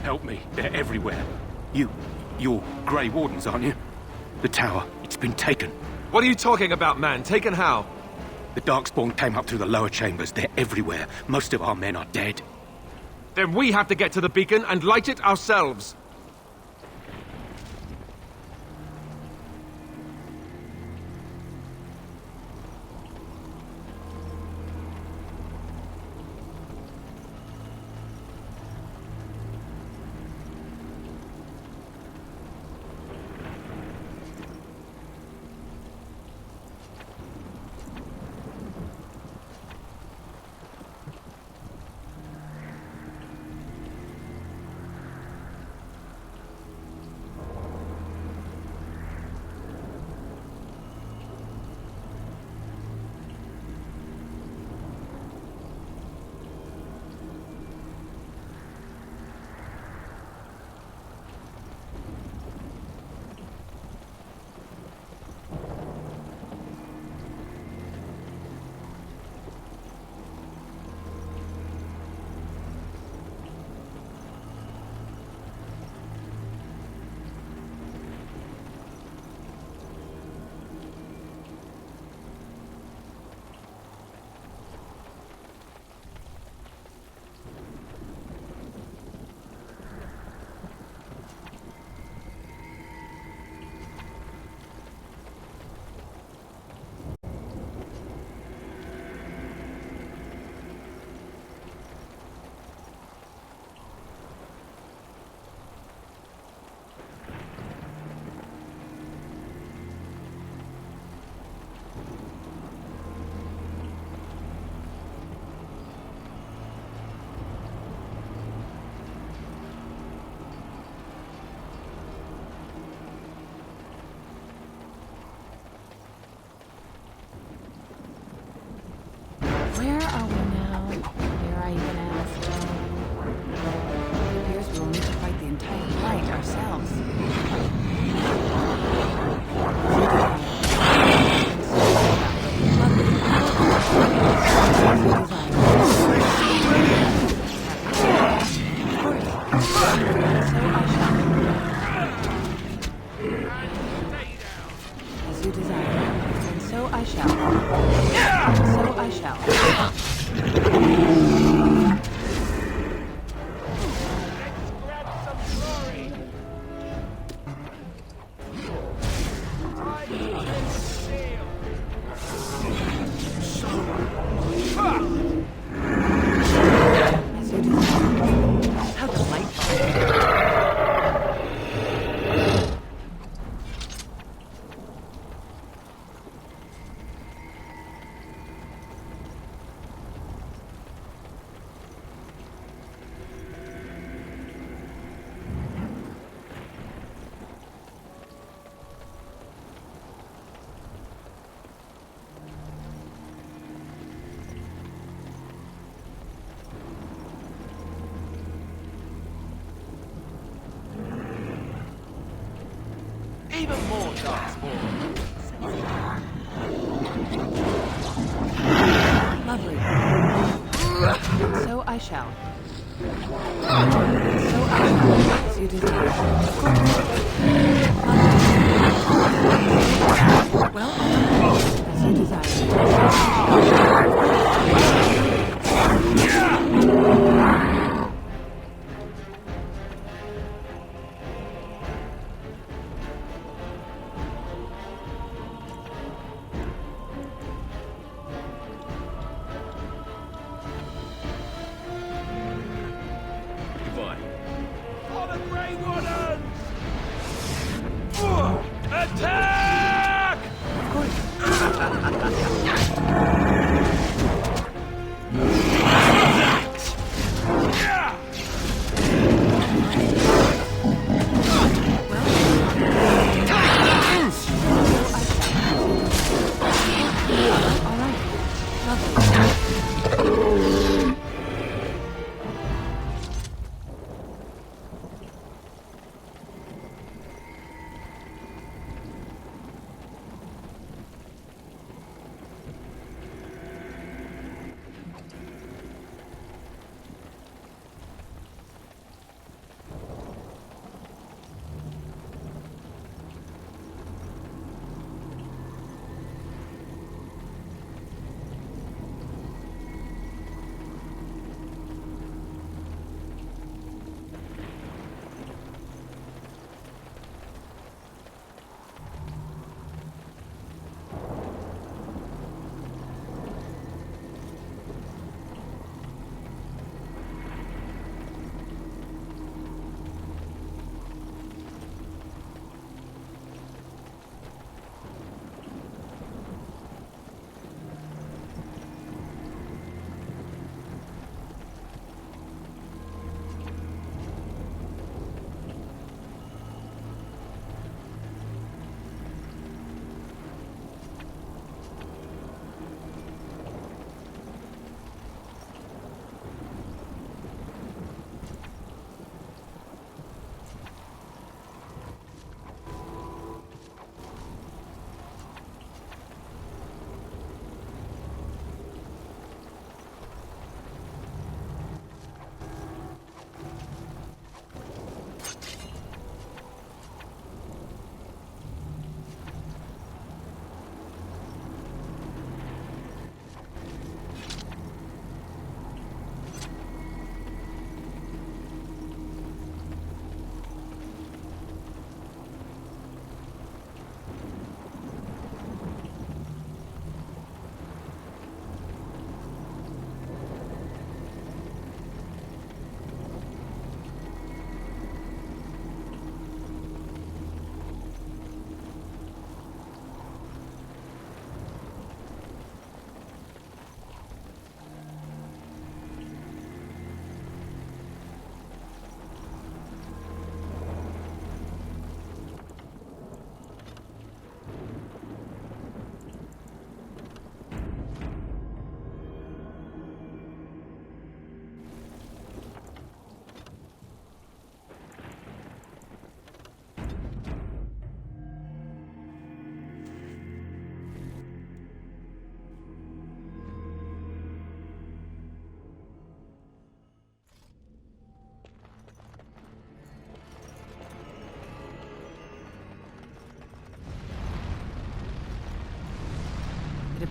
Help me. They're everywhere. You're Grey Wardens, aren't you? The tower, it's been taken. What are you talking about, man? Taken how? The Darkspawn came up through the lower chambers. They're everywhere. Most of our men are dead. Then we have to get to the beacon and light it ourselves. Where are we now? Dare I even ask? It appears we'll need to fight the entire fight ourselves. As you desire, and so I shall. So I shall. How delightful. Even more Darkspawn. Lovely. So I shall. So I shall. As you desire. Well, as you desire. For the Grey Wardens! Attack!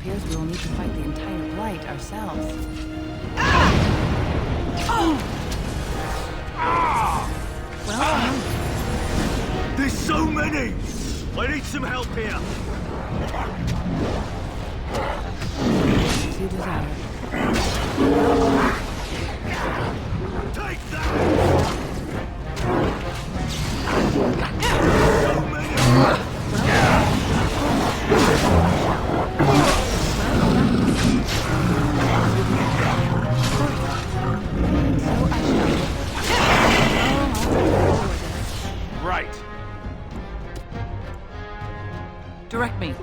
appears we will need to fight the entire blight ourselves. Well, There's so many! I need some help here! as you desire. Take that! So many! Right. Direct me.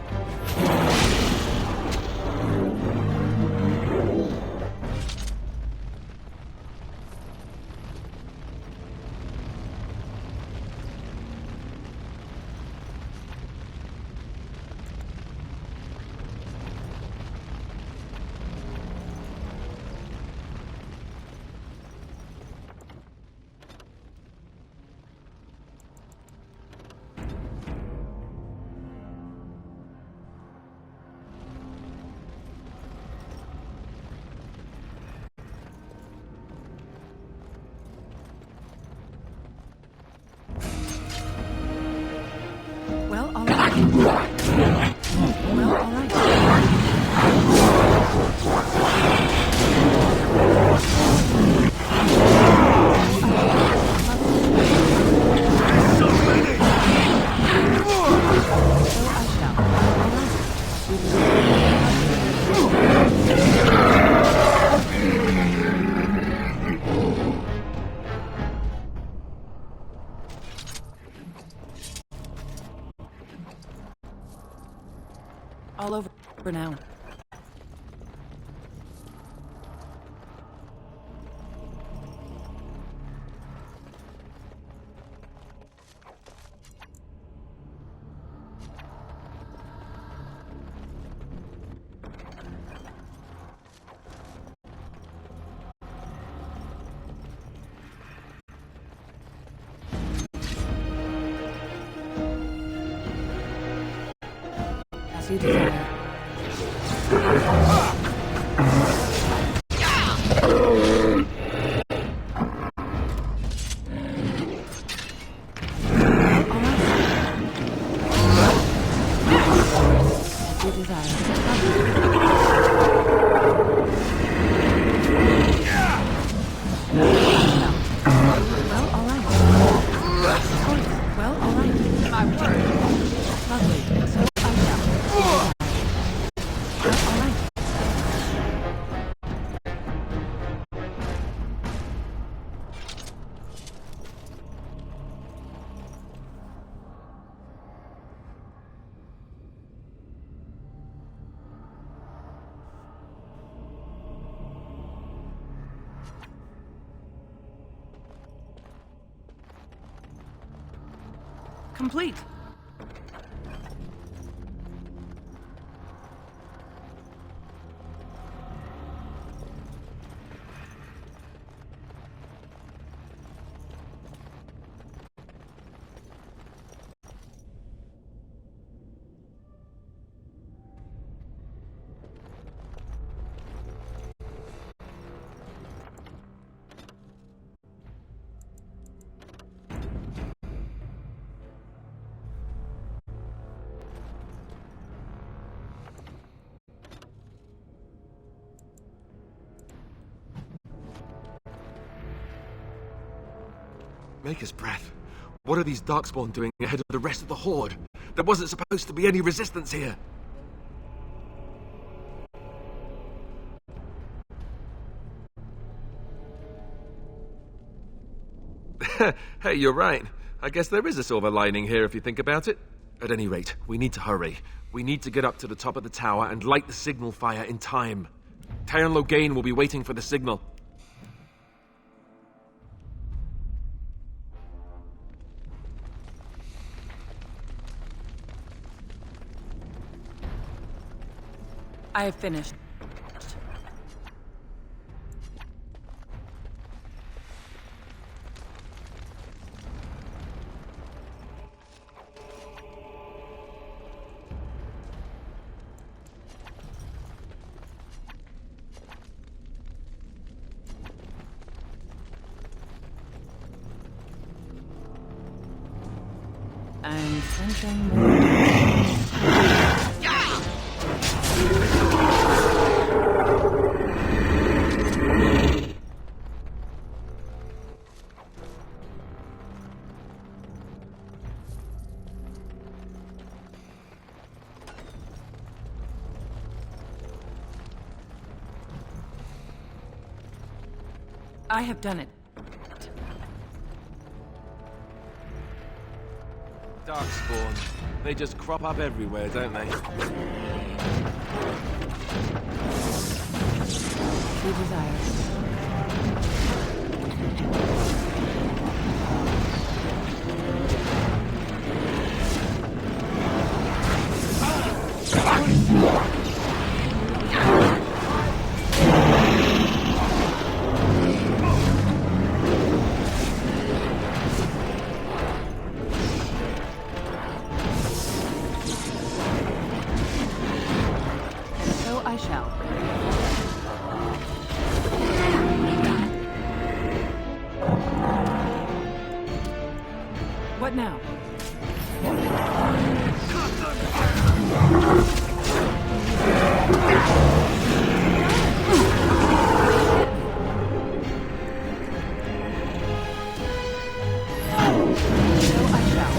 Well, all right. Well, all right. So many! So I shall. All over for now. As you desire. As you desire. Well, all right. Of course. Well, all right. My word. Lovely. So I shall. Well, all right. Complete. Maker's breath. What are these Darkspawn doing ahead of the rest of the Horde? There wasn't supposed to be any resistance here. Hey, you're right. I guess there is a silver lining here if you think about it. At any rate, we need to hurry. We need to get up to the top of the tower and light the signal fire in time. Tyron Loghain will be waiting for the signal. I have finished. I'm sensing more. I have done it. Darkspawn. They just crop up everywhere, don't they? True desire. And so I shall. What now? So I shall.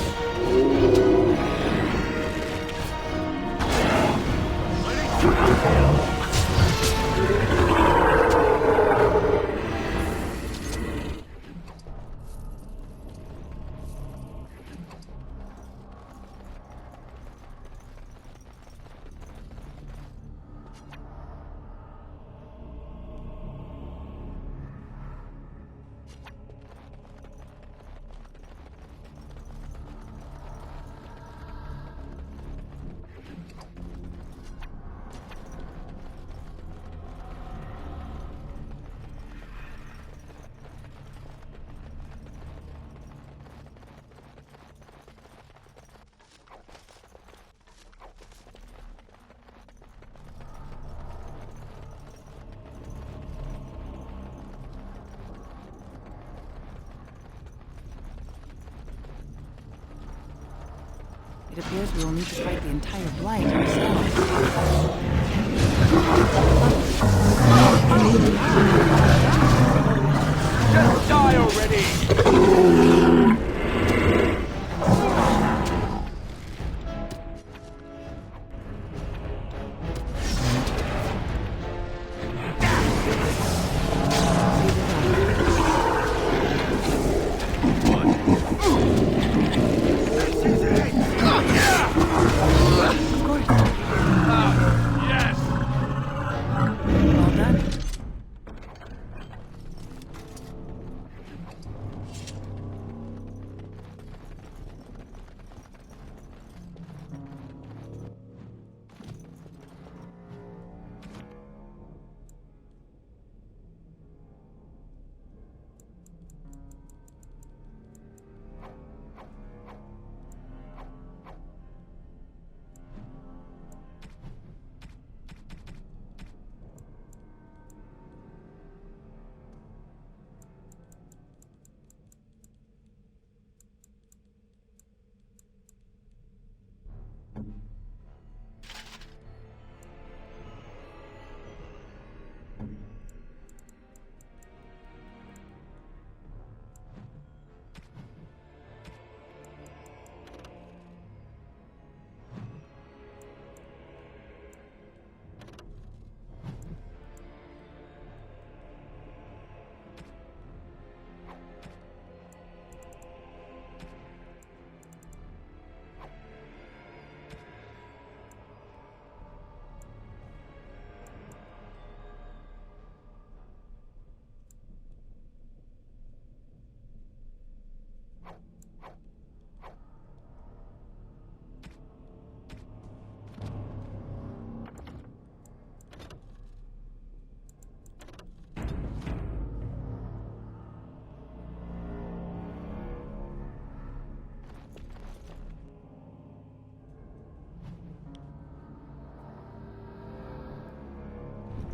It appears we will need to fight the entire blight ourselves. Just die already! All done.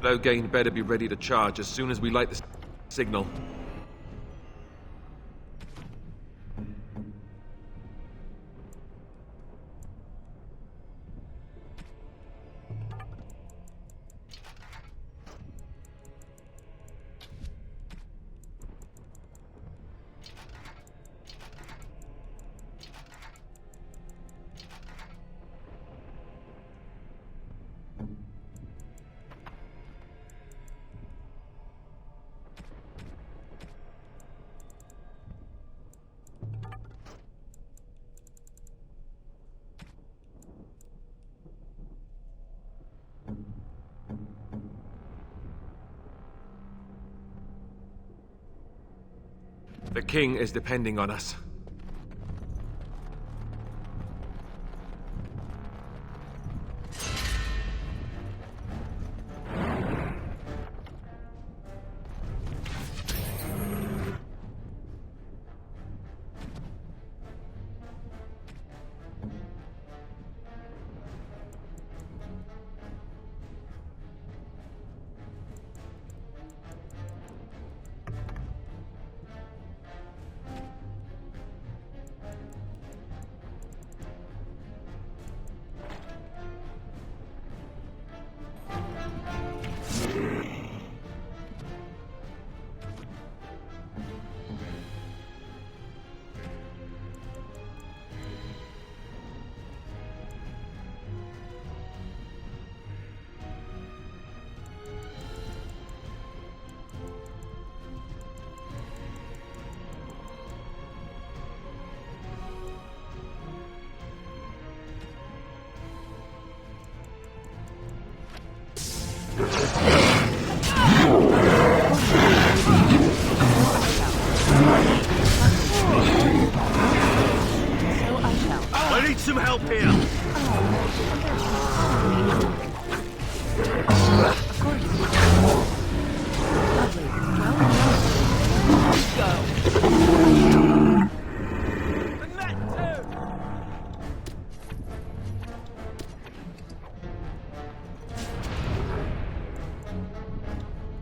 Loghain better be ready to charge as soon as we light the signal. The king is depending on us. I need some help here. Of course.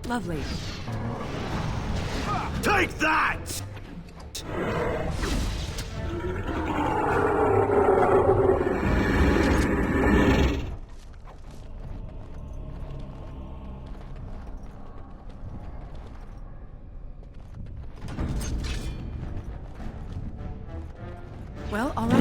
Lovely. Lovely. Take that! Well, all right.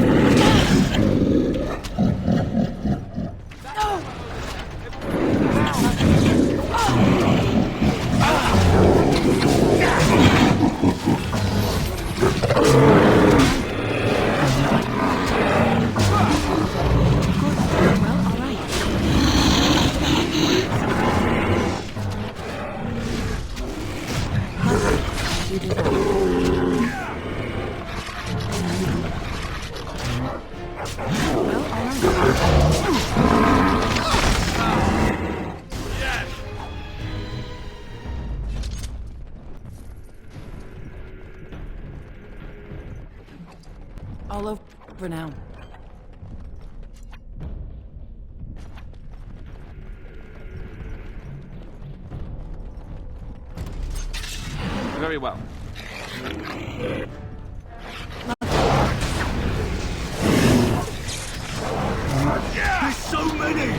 You do that. Well, all right. All over now. Very well. There's so many!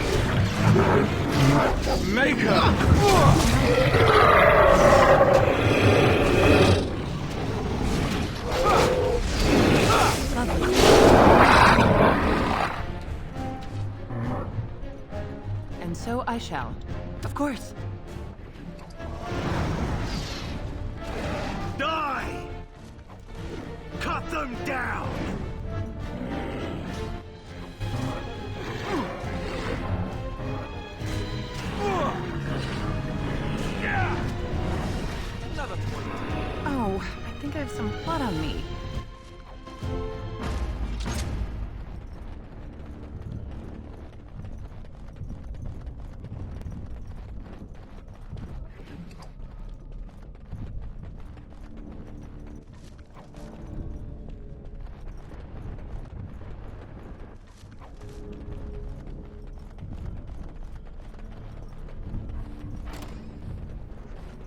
And so I shall. Of course. Die! Cut them down! Oh, I think I have some blood on me.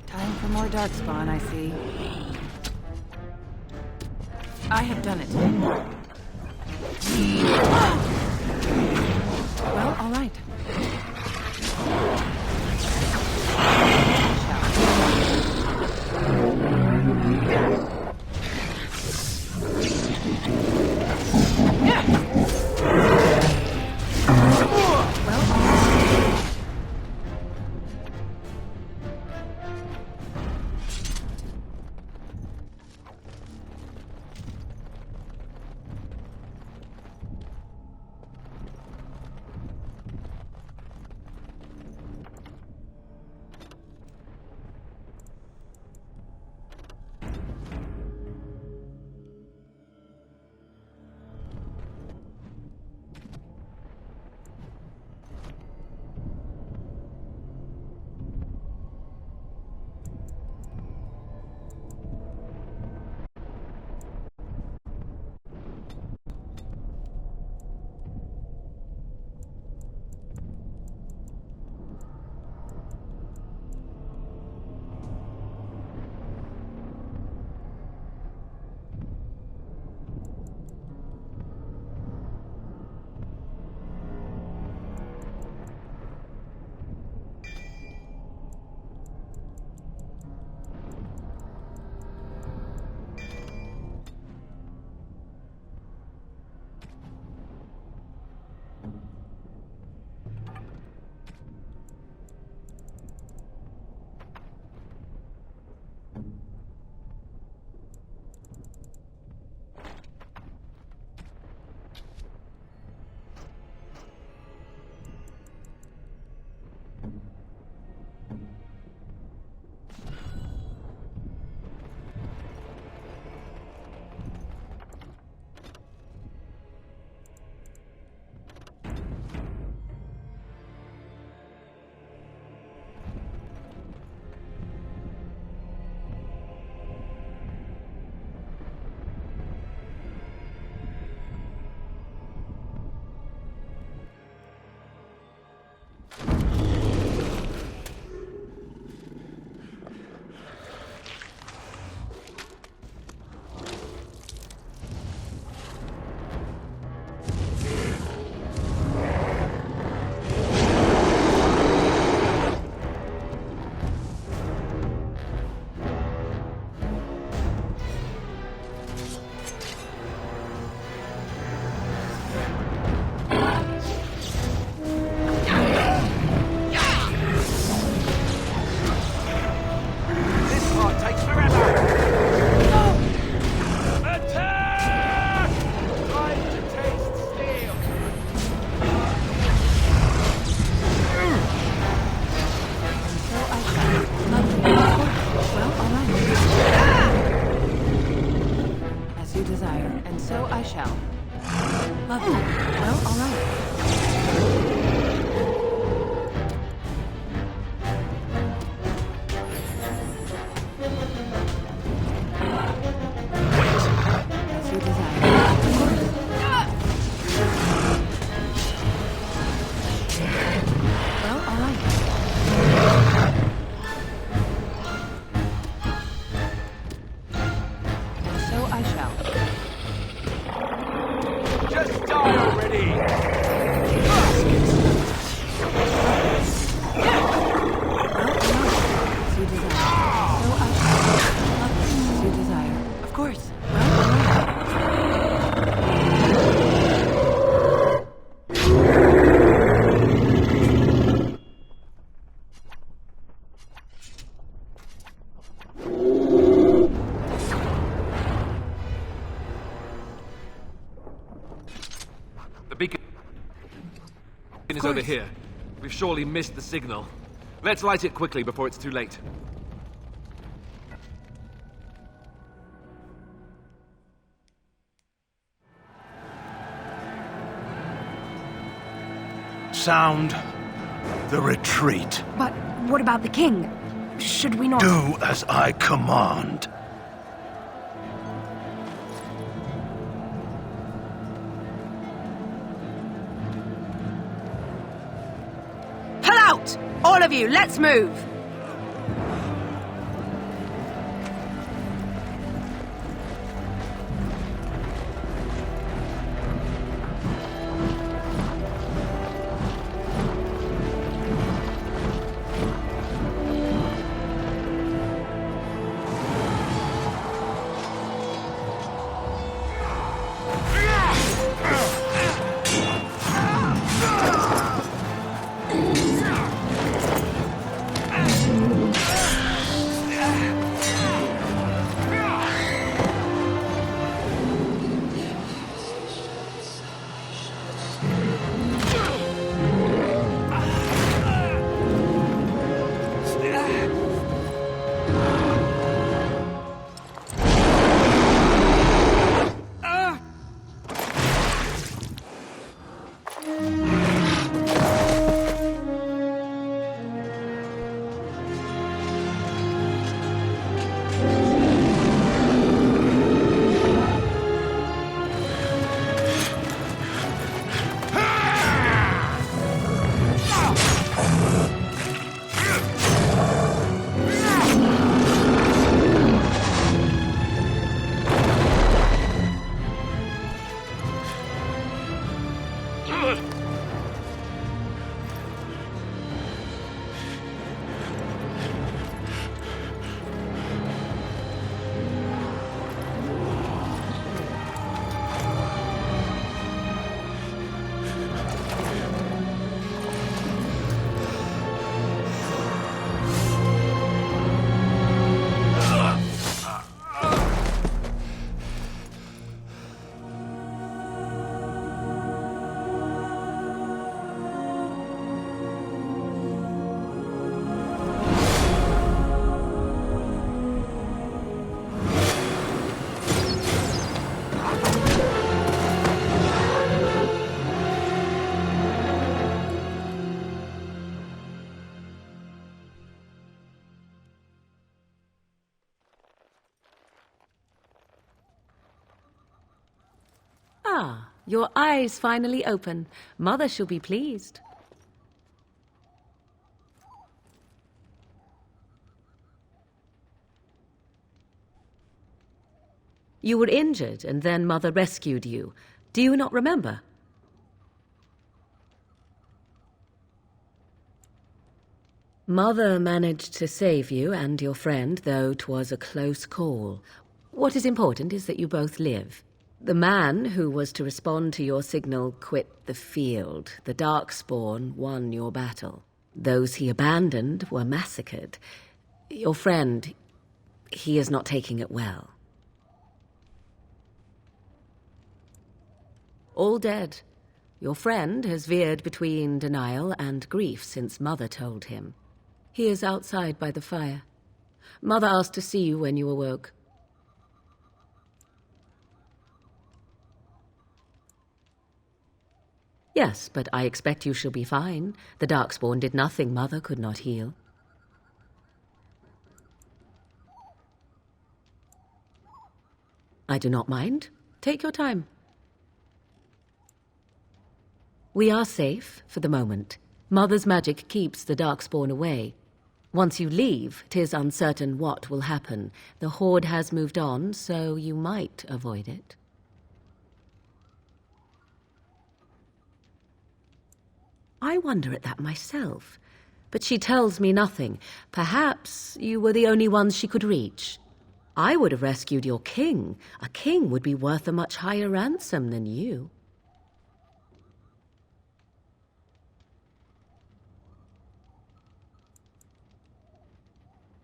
Time for more darkspawn, I see. I have done it. Well, all right. I shall. Just die already! As you desire. So I shall. As you desire. Of course. The beacon is over here. We've surely missed the signal. Let's light it quickly before it's too late. Sound the retreat. But what about the king? Should we not... Do as I command. Pull out! All of you, let's move! Ah, your eyes finally open. Mother shall be pleased. You were injured, and then Mother rescued you. Do you not remember? Mother managed to save you and your friend, though 'twas a close call. What is important is that you both live. The man who was to respond to your signal quit the field. The Darkspawn won your battle. Those he abandoned were massacred. Your friend, he is not taking it well. All dead. Your friend has veered between denial and grief since Mother told him. He is outside by the fire. Mother asked to see you when you awoke. Yes, but I expect you shall be fine. The Darkspawn did nothing Mother could not heal. I do not mind. Take your time. We are safe for the moment. Mother's magic keeps the Darkspawn away. Once you leave, 'tis uncertain what will happen. The Horde has moved on, so you might avoid it. I wonder at that myself, but she tells me nothing. Perhaps you were the only ones she could reach. I would have rescued your king. A king would be worth a much higher ransom than you.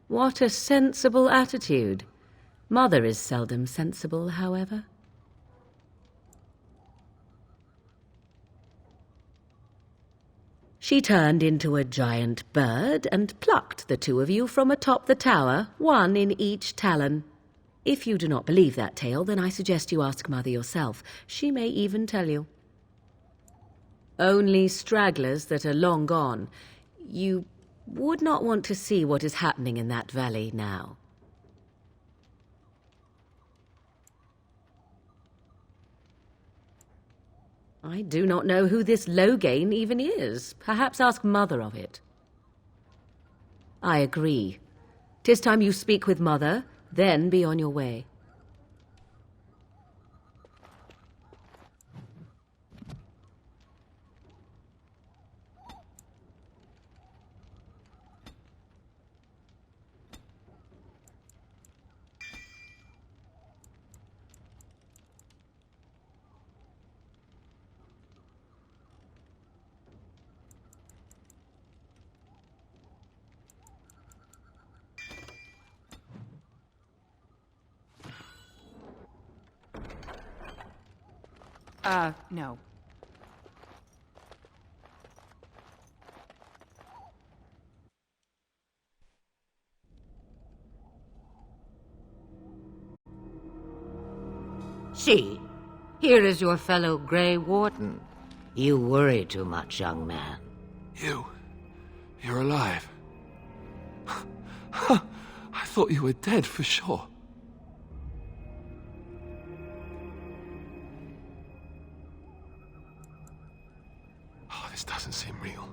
What a sensible attitude. Mother is seldom sensible, however. She turned into a giant bird and plucked the two of you from atop the tower, one in each talon. If you do not believe that tale, then I suggest you ask Mother yourself. She may even tell you. Only stragglers that are long gone. You would not want to see what is happening in that valley now. I do not know who this Loghain even is. Perhaps ask Mother of it. I agree. 'Tis time you speak with Mother, then be on your way. No. See, here is your fellow Grey Warden. You worry too much, young man. You're alive. I thought you were dead for sure. Oh, this doesn't seem real.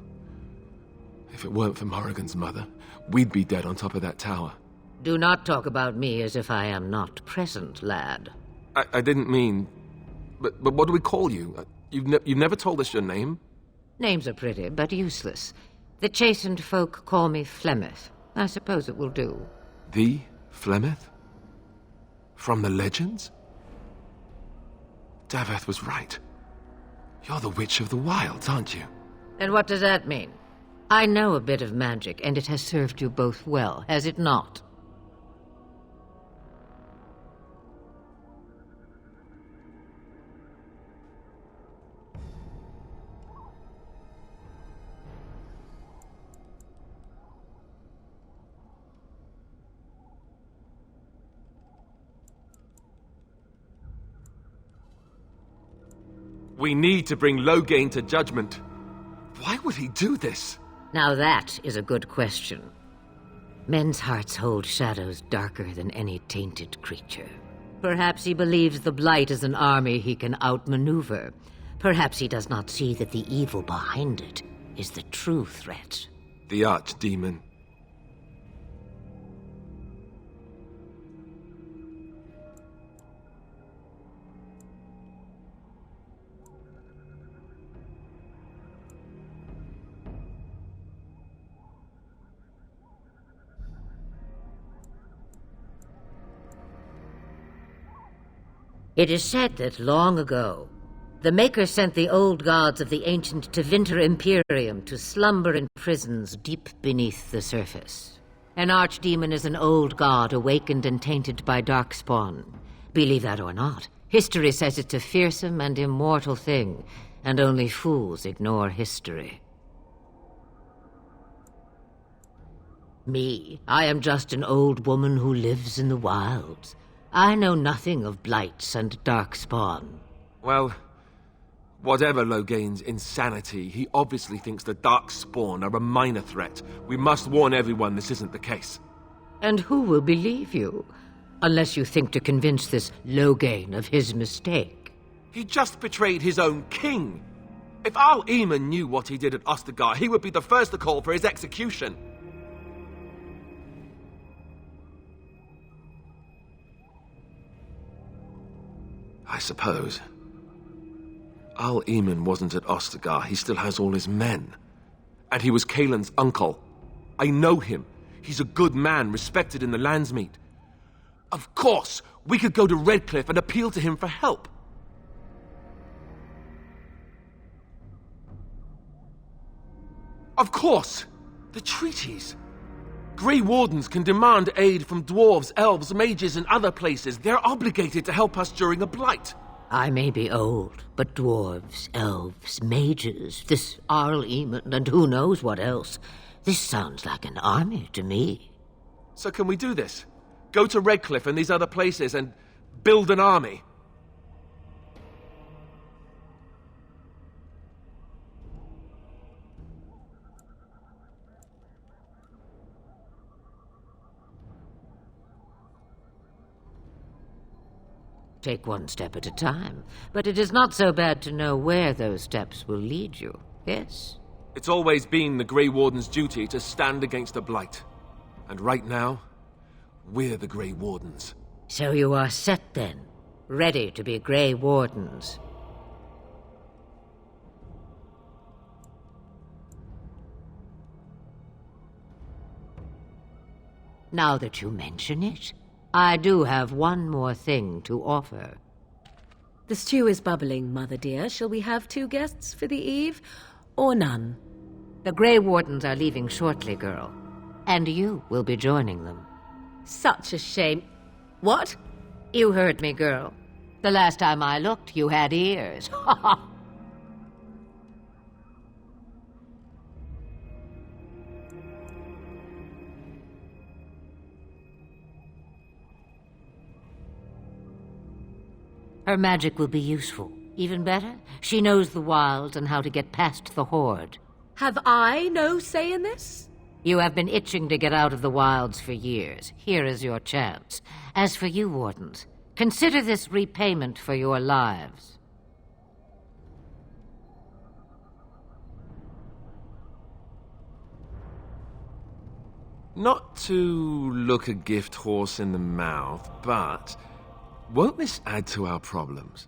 If it weren't for Morrigan's mother, we'd be dead on top of that tower. Do not talk about me as if I am not present, lad. I didn't mean... But what do we call you? You've never told us your name? Names are pretty, but useless. The chastened folk call me Flemeth. I suppose it will do. The Flemeth? From the legends? Daveth was right. You're the Witch of the Wilds, aren't you? And what does that mean? I know a bit of magic, and it has served you both well, has it not? We need to bring Loghain to judgment. Why would he do this? Now that is a good question. Men's hearts hold shadows darker than any tainted creature. Perhaps he believes the Blight is an army he can outmaneuver. Perhaps he does not see that the evil behind it is the true threat. The Archdemon. It is said that long ago, the Maker sent the old gods of the ancient Tevinter Imperium to slumber in prisons deep beneath the surface. An archdemon is an old god awakened and tainted by darkspawn. Believe that or not, history says it's a fearsome and immortal thing, and only fools ignore history. Me, I am just an old woman who lives in the wilds. I know nothing of blights and darkspawn. Well, whatever Loghain's insanity, he obviously thinks the Darkspawn are a minor threat. We must warn everyone this isn't the case. And who will believe you? Unless you think to convince this Loghain of his mistake. He just betrayed his own king. If Al Eamon knew what he did at Ostagar, he would be the first to call for his execution. I suppose. Al-Eamon wasn't at Ostagar. He still has all his men. And he was Kaelin's uncle. I know him. He's a good man, respected in the Landsmeet. Of course, we could go to Redcliffe and appeal to him for help. Of course! The treaties. Grey Wardens can demand aid from dwarves, elves, mages, and other places. They're obligated to help us during a blight. I may be old, but dwarves, elves, mages, this Al-Eamon, and who knows what else. This sounds like an army to me. So can we do this? Go to Redcliffe and these other places and build an army? Take one step at a time, but it is not so bad to know where those steps will lead you, yes? It's always been the Grey Warden's duty to stand against a blight. And right now, we're the Grey Wardens. So you are set then, ready to be Grey Wardens. Now that you mention it, I do have one more thing to offer. The stew is bubbling, Mother dear. Shall we have 2 guests for the eve, or none? The Grey Wardens are leaving shortly, girl. And you will be joining them. Such a shame. What? You heard me, girl. The last time I looked, you had ears. Ha ha! Her magic will be useful. Even better, she knows the wilds and how to get past the Horde. Have I no say in this? You have been itching to get out of the wilds for years. Here is your chance. As for you, Wardens, consider this repayment for your lives. Not to look a gift horse in the mouth, but won't this add to our problems?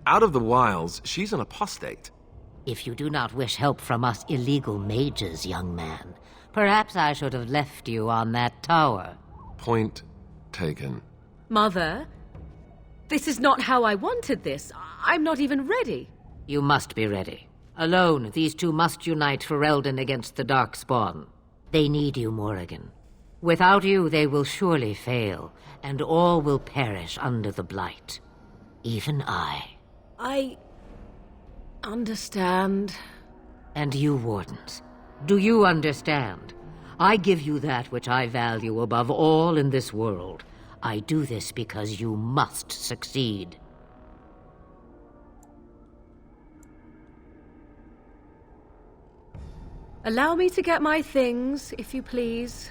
Out of the wilds, she's an apostate. If you do not wish help from us illegal mages, young man, perhaps I should have left you on that tower. Point taken. Mother, this is not how I wanted this. I'm not even ready. You must be ready. Alone, these two must unite for Eldon against the Darkspawn. They need you, Morrigan. Without you, they will surely fail, and all will perish under the Blight. Even I. I understand. And you, Wardens, do you understand? I give you that which I value above all in this world. I do this because you must succeed. Allow me to get my things, if you please.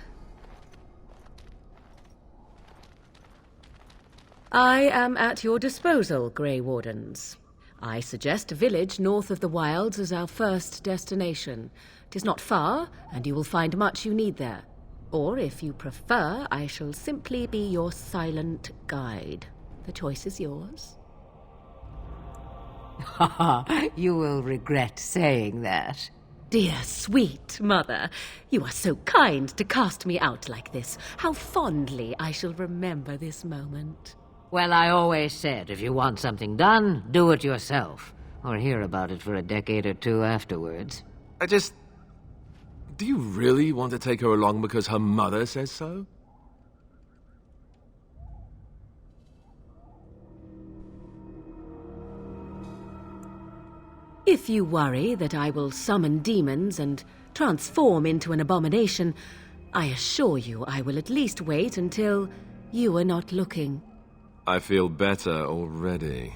I am at your disposal, Grey Wardens. I suggest a village north of the wilds as our first destination. 'Tis not far, and you will find much you need there. Or, if you prefer, I shall simply be your silent guide. The choice is yours. You will regret saying that. Dear, sweet mother, you are so kind to cast me out like this. How fondly I shall remember this moment. Well, I always said, if you want something done, do it yourself. Or hear about it for a decade or two afterwards. Do you really want to take her along because her mother says so? If you worry that I will summon demons and transform into an abomination, I assure you I will at least wait until you are not looking. I feel better already.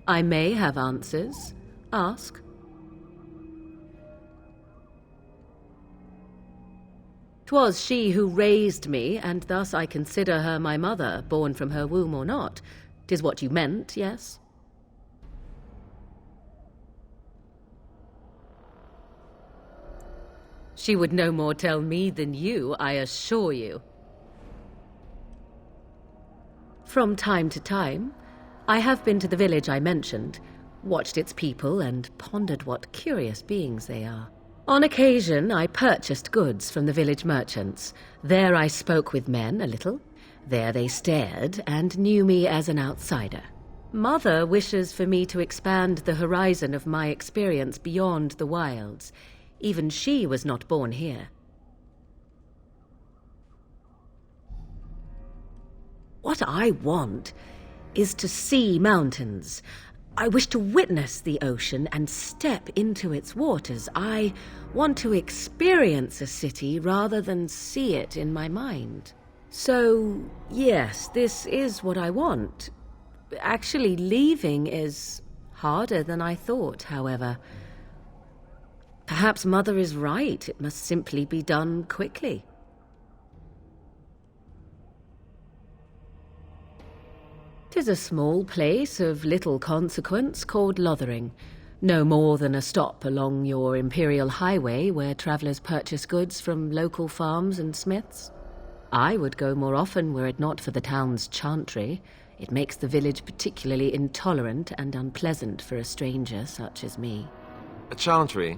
I may have answers. Ask. "'Twas she who raised me, and thus I consider her my mother, born from her womb or not. 'Tis what you meant, yes?" She would no more tell me than you, I assure you. From time to time, I have been to the village I mentioned, watched its people, and pondered what curious beings they are. On occasion, I purchased goods from the village merchants. There I spoke with men a little. There they stared and knew me as an outsider. Mother wishes for me to expand the horizon of my experience beyond the wilds. Even she was not born here. What I want is to see mountains. I wish to witness the ocean and step into its waters. I want to experience a city rather than see it in my mind. So, yes, this is what I want. Actually, leaving is harder than I thought, however. Perhaps Mother is right. It must simply be done quickly. "'Tis a small place of little consequence called Lothering, no more than a stop along your imperial highway where travellers purchase goods from local farms and smiths. I would go more often were it not for the town's chantry. It makes the village particularly intolerant and unpleasant for a stranger such as me." A chantry?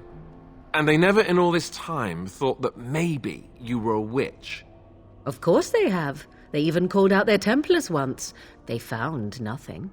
And they never in all this time thought that maybe you were a witch? Of course they have. They even called out their Templars once. They found nothing.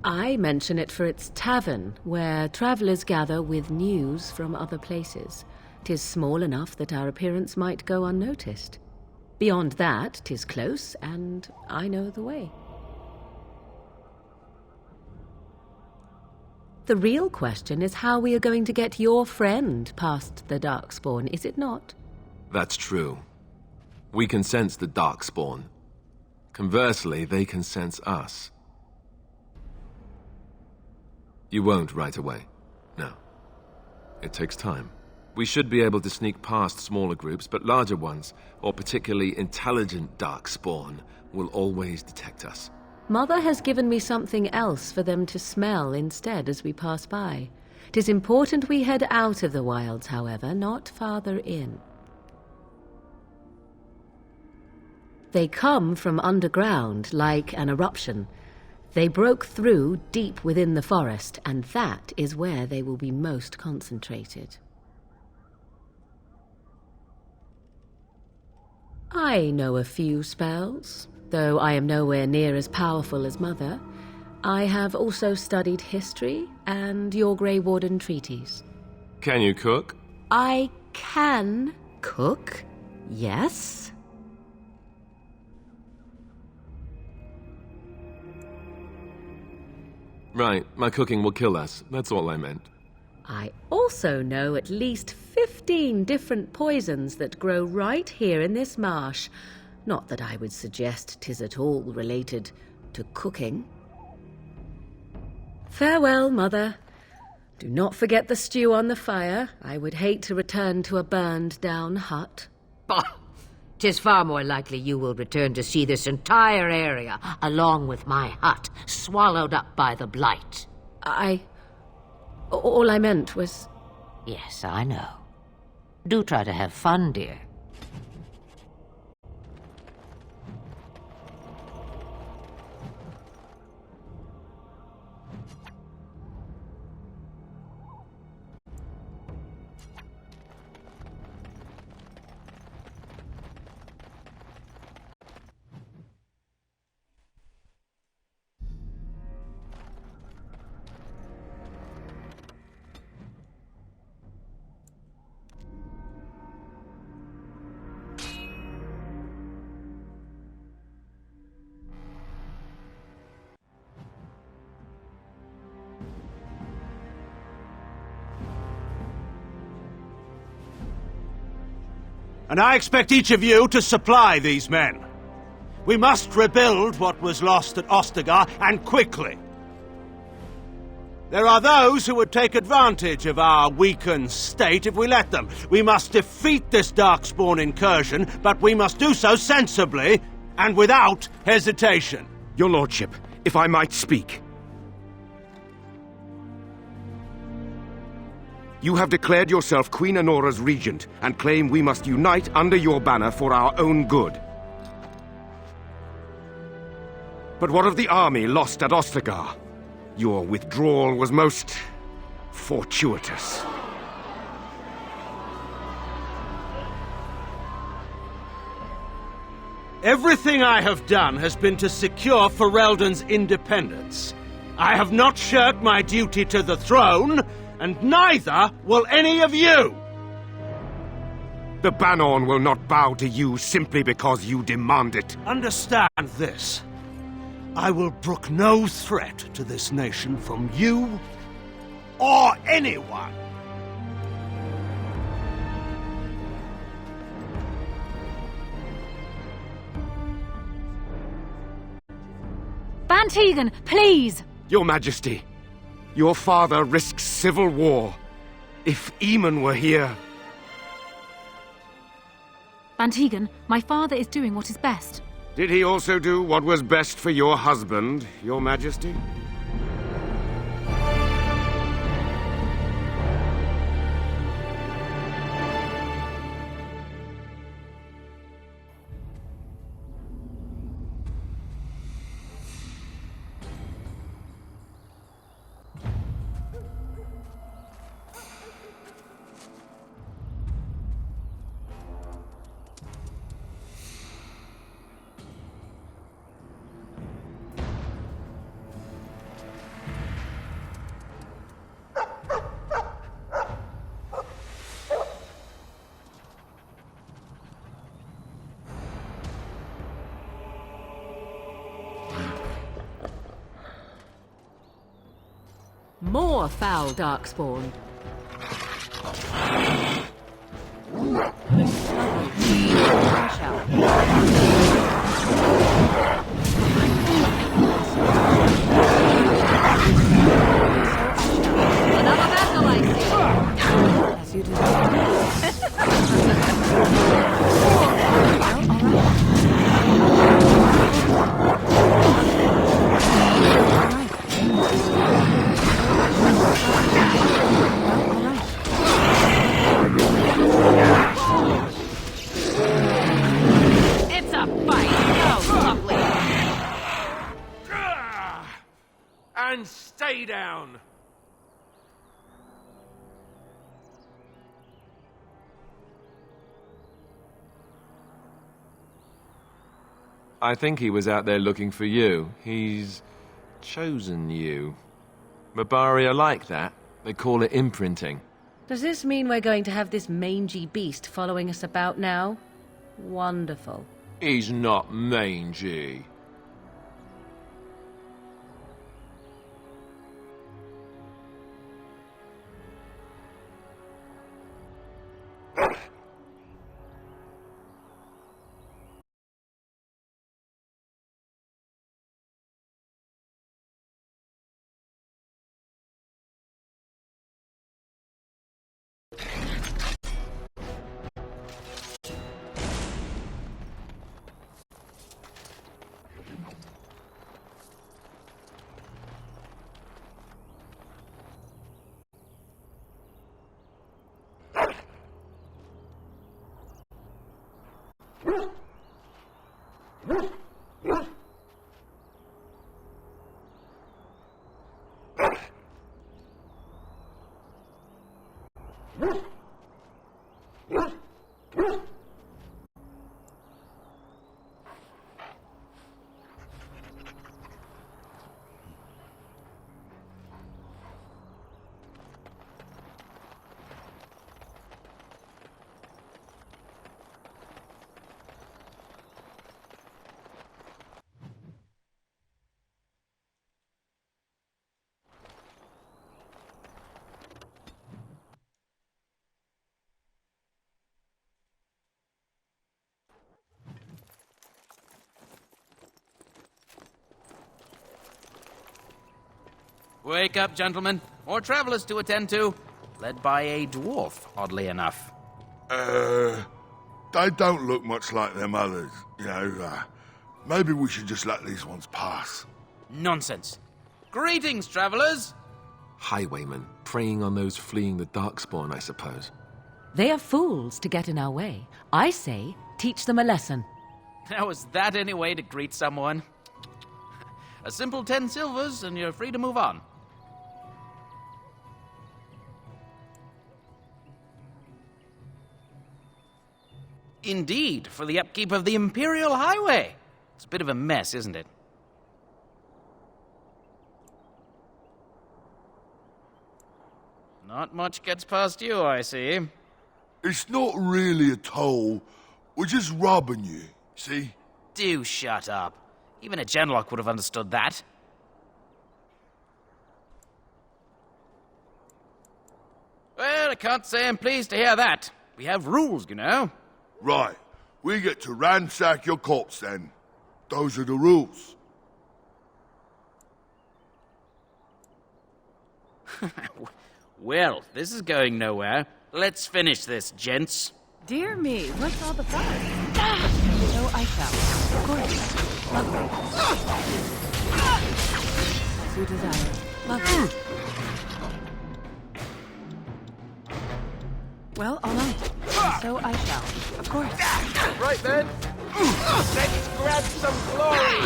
I mention it for its tavern, where travellers gather with news from other places. 'Tis small enough that our appearance might go unnoticed. Beyond that, 'tis close, and I know the way. The real question is how we are going to get your friend past the Darkspawn, is it not? That's true. We can sense the Darkspawn. Conversely, they can sense us. You won't right away. No. It takes time. We should be able to sneak past smaller groups, but larger ones, or particularly intelligent Darkspawn, will always detect us. Mother has given me something else for them to smell instead as we pass by. 'Tis important we head out of the wilds, however, not farther in. They come from underground, like an eruption. They broke through deep within the forest, and that is where they will be most concentrated. I know a few spells, though I am nowhere near as powerful as Mother. I have also studied history and your Grey Warden treaties. Can you cook? I can cook, yes. Right, my cooking will kill us. That's all I meant. I also know at least 15 different poisons that grow right here in this marsh. Not that I would suggest 'tis at all related to cooking. Farewell, Mother. Do not forget the stew on the fire. I would hate to return to a burned-down hut. Bah! 'Tis far more likely you will return to see this entire area, along with my hut, swallowed up by the blight. All I meant was... Yes, I know. Do try to have fun, dear. And I expect each of you to supply these men. We must rebuild what was lost at Ostagar, and quickly. There are those who would take advantage of our weakened state if we let them. We must defeat this Darkspawn incursion, but we must do so sensibly and without hesitation. Your lordship, if I might speak. You have declared yourself Queen Honora's regent and claim we must unite under your banner for our own good. But what of the army lost at Ostagar? Your withdrawal was most fortuitous. Everything I have done has been to secure Ferelden's independence. I have not shirked my duty to the throne, and neither will any of you! The Banorn will not bow to you simply because you demand it. Understand this. I will brook no threat to this nation from you or anyone. Bantegan, please! Your Majesty, your father risks civil war. If Eamon were here... Bantegan, my father is doing what is best. Did he also do what was best for your husband, your Majesty? More foul Darkspawn. Another battle, I see. As you do. It's a fight! Oh, lovely! And stay down! I think he was out there looking for you. He's chosen you. Mabari are like that. They call it imprinting. Does this mean we're going to have this mangy beast following us about now? Wonderful. He's not mangy. Wake up, gentlemen. More travelers to attend to. Led by a dwarf, oddly enough. They don't look much like them others, you know. Maybe we should just let these ones pass. Nonsense. Greetings, travelers. Highwaymen, preying on those fleeing the Darkspawn, I suppose. They are fools to get in our way. I say, teach them a lesson. Now, is that any way to greet someone? A simple 10 silvers, and you're free to move on. Indeed, for the upkeep of the Imperial Highway. It's a bit of a mess, isn't it? Not much gets past you, I see. It's not really a toll. We're just robbing you, see? Do shut up. Even a genlock would have understood that. Well, I can't say I'm pleased to hear that. We have rules, you know. Right. We get to ransack your corpse then. Those are the rules. Well, this is going nowhere. Let's finish this, gents. Dear me, what's all the fuss? So I shall. Of course. Lovely. As you desire. Lovely. Well, all right. So I shall. Of course. Right then. Let's grab some glory.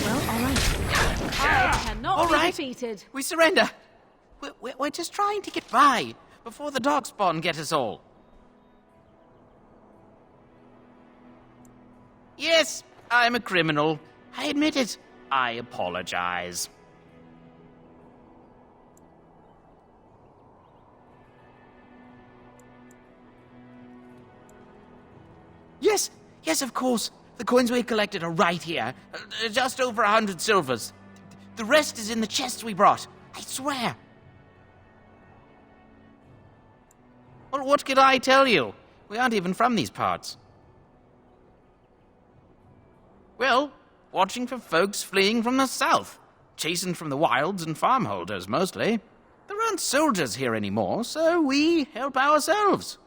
Well, all right. I cannot All be right. defeated. We surrender. We're just trying to get by before the Darkspawn get us all. Yes, I'm a criminal. I admit it. I apologize. Yes, of course. The coins we collected are right here. Just over 100 silvers. The rest is in the chests we brought. I swear. Well, what could I tell you? We aren't even from these parts. Well, watching for folks fleeing from the south. Chasing from the wilds and farmholders, mostly. There aren't soldiers here anymore, so we help ourselves.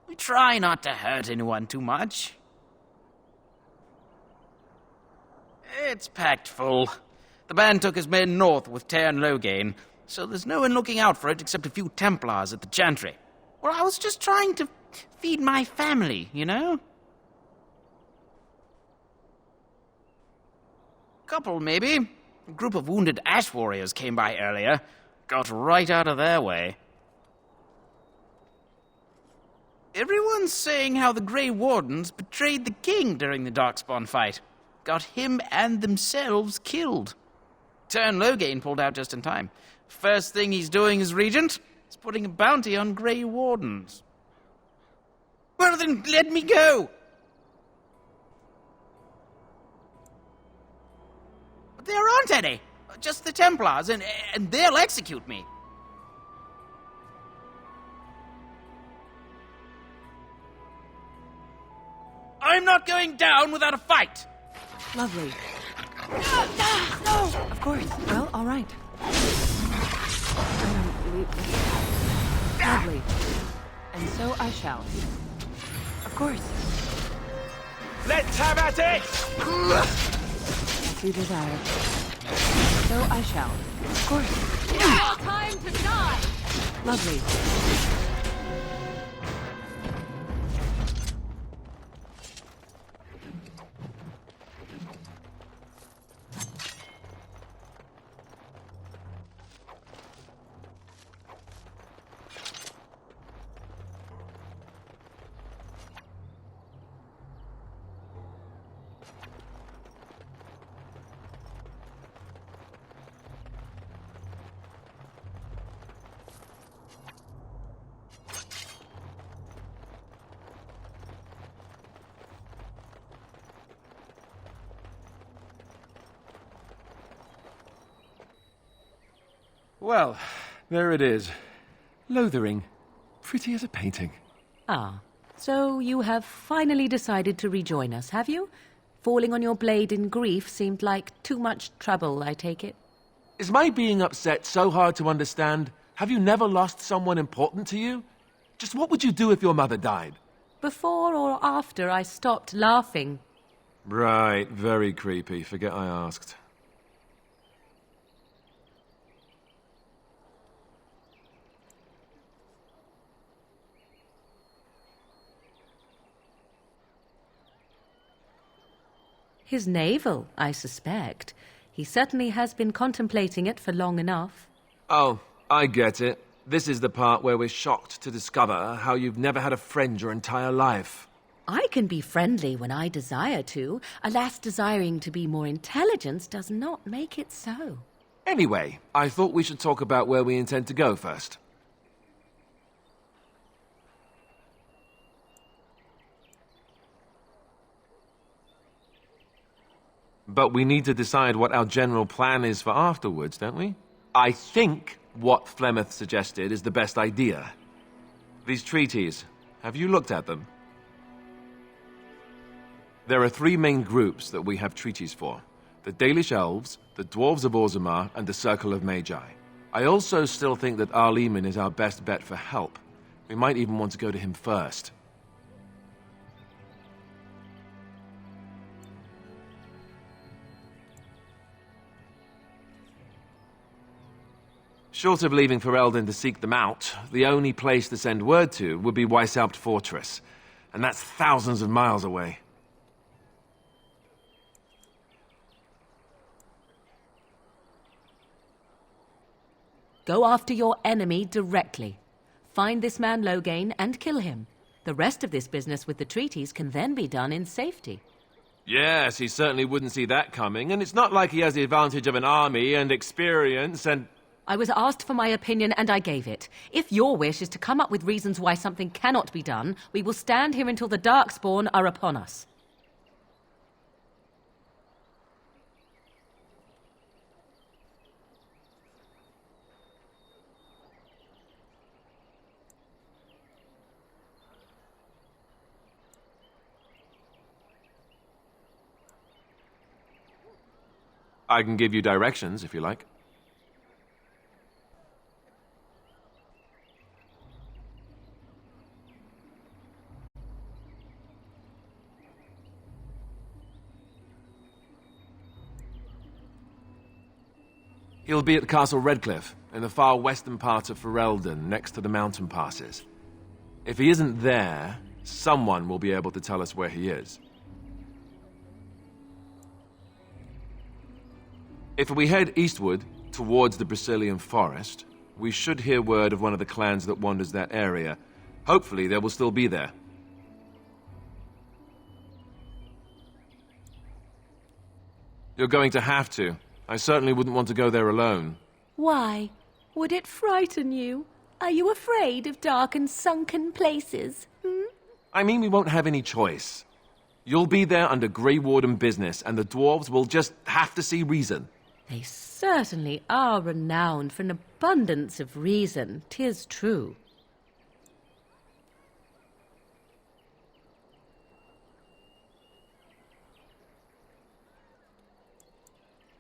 We try not to hurt anyone too much. It's packed full. The band took his men north with Tear and Loghain, so there's no one looking out for it except a few Templars at the Chantry. Well, I was just trying to feed my family, you know? Couple, maybe. A group of wounded ash warriors came by earlier. Got right out of their way. Everyone's saying how the Grey Wardens betrayed the king during the Darkspawn fight. Got him and themselves killed. Tear Loghain pulled out just in time. First thing he's doing as regent is putting a bounty on Grey Wardens. Well, then let me go! But there aren't any. Just the Templars, and they'll execute me. I'm not going down without a fight! Lovely. No! Of course. Well, all right. I don't believe this. Lovely. And so I shall. Of course. Let's have at it! As you desire. So I shall. Of course. It's your time to die! Lovely. Well, there it is. Lothering. Pretty as a painting. Ah, so you have finally decided to rejoin us, have you? Falling on your blade in grief seemed like too much trouble, I take it. Is my being upset so hard to understand? Have you never lost someone important to you? Just what would you do if your mother died? Before or after I stopped laughing? Right, very creepy. Forget I asked. His navel, I suspect. He certainly has been contemplating it for long enough. Oh, I get it. This is the part where we're shocked to discover how you've never had a friend your entire life. I can be friendly when I desire to. Alas, desiring to be more intelligent does not make it so. Anyway, I thought we should talk about where we intend to go first. But we need to decide what our general plan is for afterwards, don't we? I think what Flemeth suggested is the best idea. These treaties, have you looked at them? There are 3 main groups that we have treaties for. The Dalish Elves, the Dwarves of Orzammar, and the Circle of Magi. I also still think that Arleman is our best bet for help. We might even want to go to him first. Short of leaving Ferelden to seek them out, the only place to send word to would be Weishaupt Fortress. And that's thousands of miles away. Go after your enemy directly. Find this man Loghain and kill him. The rest of this business with the treaties can then be done in safety. Yes, he certainly wouldn't see that coming, and it's not like he has the advantage of an army and experience and... I was asked for my opinion and I gave it. If your wish is to come up with reasons why something cannot be done, we will stand here until the Darkspawn are upon us. I can give you directions, if you like. He'll be at Castle Redcliffe, in the far western part of Ferelden, next to the mountain passes. If he isn't there, someone will be able to tell us where he is. If we head eastward, towards the Brazilian forest, we should hear word of one of the clans that wanders that area. Hopefully they will still be there. You're going to have to. I certainly wouldn't want to go there alone. Why? Would it frighten you? Are you afraid of dark and sunken places? I mean, we won't have any choice. You'll be there under Grey Warden business, and the dwarves will just have to see reason. They certainly are renowned for an abundance of reason, 'tis true.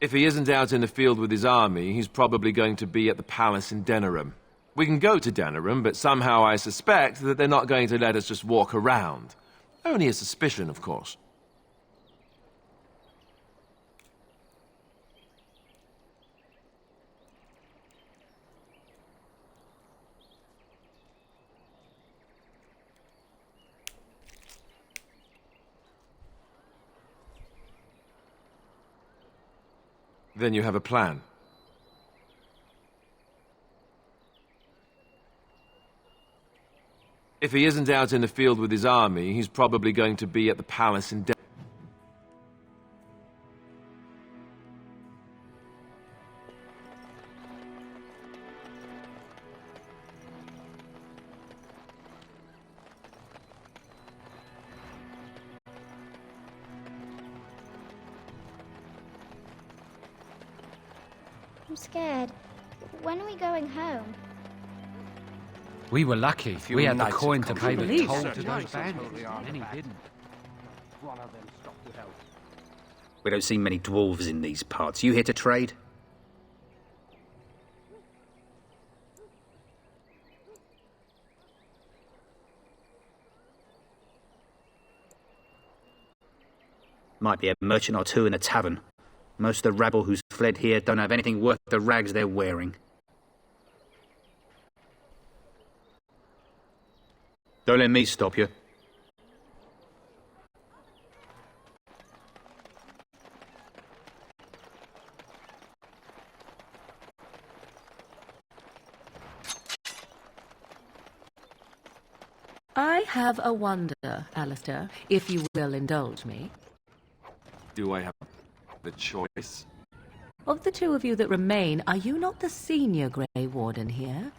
If he isn't out in the field with his army, he's probably going to be at the palace in Denerim. We can go to Denerim, but somehow I suspect that they're not going to let us just walk around. Only a suspicion, of course. Then you have a plan. If he isn't out in the field with his army, he's probably going to be at the palace in I'm scared. When are we going home? We were lucky. We had the coin to pay the toll to those bandits. Many didn't. We don't see many dwarves in these parts. You here to trade? Might be a merchant or two in the tavern. Most of the rabble who's fled here don't have anything worth the rags they're wearing. Don't let me stop you. I have a wonder, Alistair, if you will indulge me. Do I have the choice? Of the two of you that remain, are you not the senior Grey Warden here?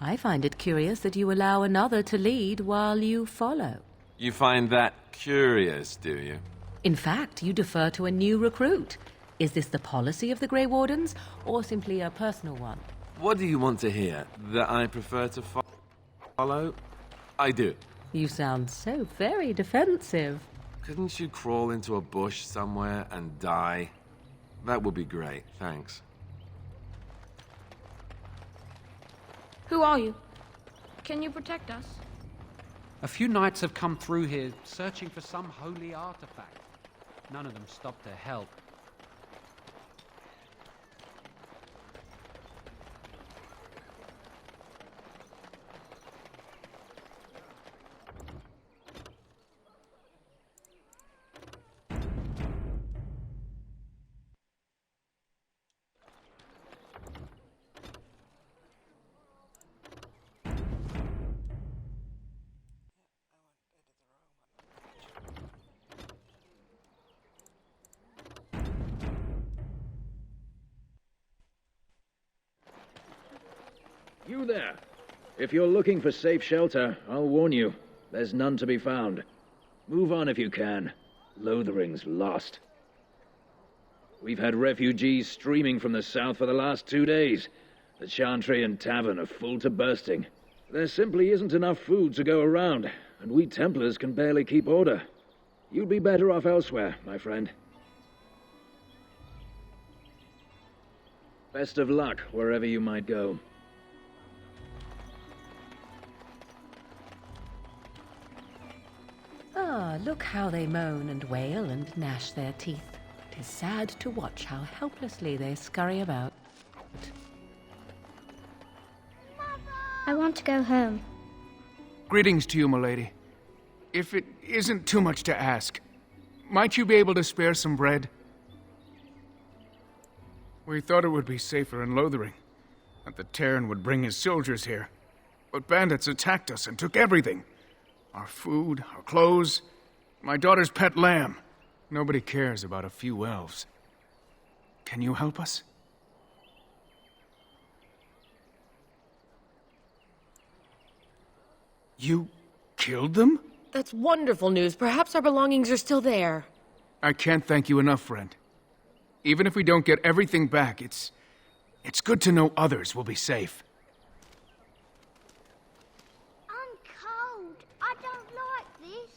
I find it curious that you allow another to lead while you follow. You find that curious, do you? In fact, you defer to a new recruit. Is this the policy of the Grey Wardens, or simply a personal one? What do you want to hear? That I prefer to follow? I do. You sound so very defensive. Couldn't you crawl into a bush somewhere and die? That would be great, thanks. Who are you? Can you protect us? A few knights have come through here searching for some holy artifact. None of them stopped to help. You there. If you're looking for safe shelter, I'll warn you. There's none to be found. Move on if you can. Lothering's lost. We've had refugees streaming from the south for the last 2 days. The Chantry and Tavern are full to bursting. There simply isn't enough food to go around, and we Templars can barely keep order. You'd be better off elsewhere, my friend. Best of luck wherever you might go. Ah, look how they moan and wail and gnash their teeth. 'Tis sad to watch how helplessly they scurry about. I want to go home. Greetings to you, milady. If it isn't too much to ask, might you be able to spare some bread? We thought it would be safer in Lothering, that the Terran would bring his soldiers here. But bandits attacked us and took everything. Our food, our clothes, my daughter's pet lamb. Nobody cares about a few elves. Can you help us? You killed them? That's wonderful news. Perhaps our belongings are still there. I can't thank you enough, friend. Even if we don't get everything back, it's good to know others will be safe. I'm cold. I don't like this.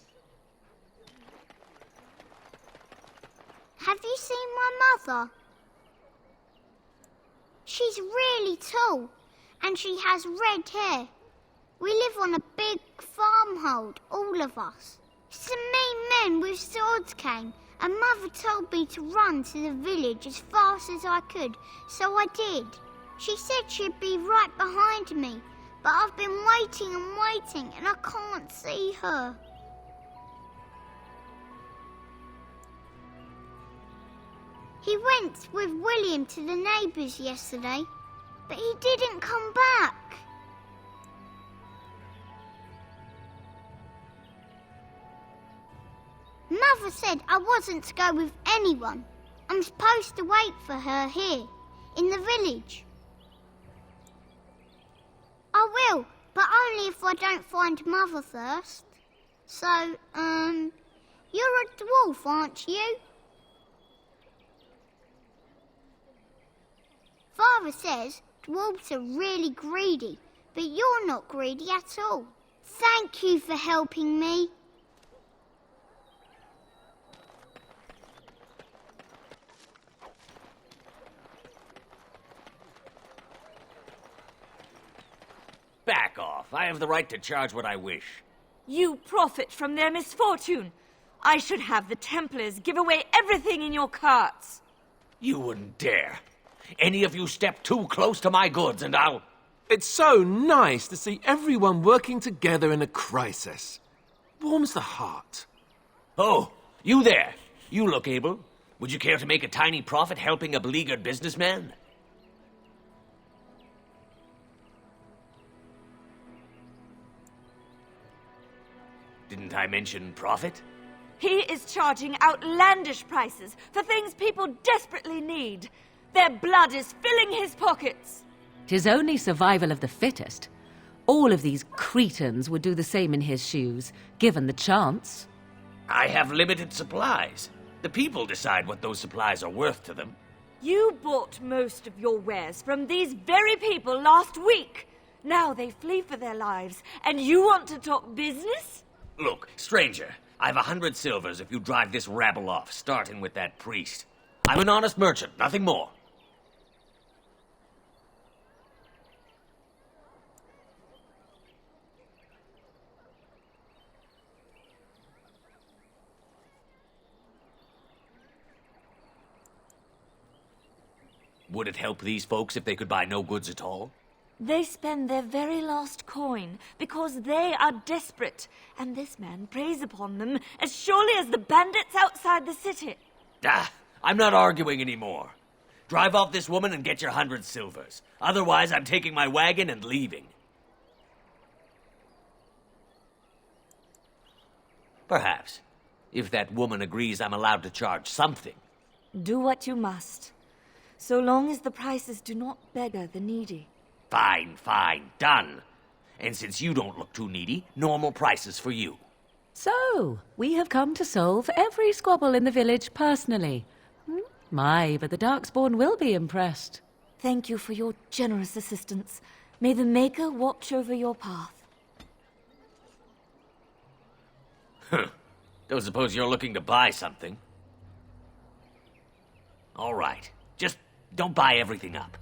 Have you seen my mother? She's really tall, and she has red hair. We live on a big farmhold, all of us. Some mean men with swords came, and Mother told me to run to the village as fast as I could, so I did. She said she'd be right behind me, but I've been waiting and waiting, and I can't see her. He went with William to the neighbours yesterday, but he didn't come back. Mother said I wasn't to go with anyone. I'm supposed to wait for her here, in the village. I will, but only if I don't find Mother first. So, you're a dwarf, aren't you? Father says dwarves are really greedy, but you're not greedy at all. Thank you for helping me. Back off. I have the right to charge what I wish. You profit from their misfortune. I should have the Templars give away everything in your carts. You wouldn't dare. Any of you step too close to my goods and I'll... It's so nice to see everyone working together in a crisis. Warms the heart. Oh, you there. You look able. Would you care to make a tiny profit helping a beleaguered businessman? Didn't I mention profit? He is charging outlandish prices for things people desperately need. Their blood is filling his pockets. 'Tis only survival of the fittest. All of these cretins would do the same in his shoes, given the chance. I have limited supplies. The people decide what those supplies are worth to them. You bought most of your wares from these very people last week. Now they flee for their lives, and you want to talk business? Look, stranger, I've 100 silvers if you drive this rabble off, starting with that priest. I'm an honest merchant, nothing more. Would it help these folks if they could buy no goods at all? They spend their very last coin because they are desperate, and this man preys upon them as surely as the bandits outside the city. I'm not arguing anymore. Drive off this woman and get your 100 silvers. Otherwise, I'm taking my wagon and leaving. Perhaps, if that woman agrees I'm allowed to charge something. Do what you must, so long as the prices do not beggar the needy. Fine, fine, done. And since you don't look too needy, normal prices for you. So, we have come to solve every squabble in the village personally. My, but the Darkspawn will be impressed. Thank you for your generous assistance. May the Maker watch over your path. Don't suppose you're looking to buy something? All right, just don't buy everything up.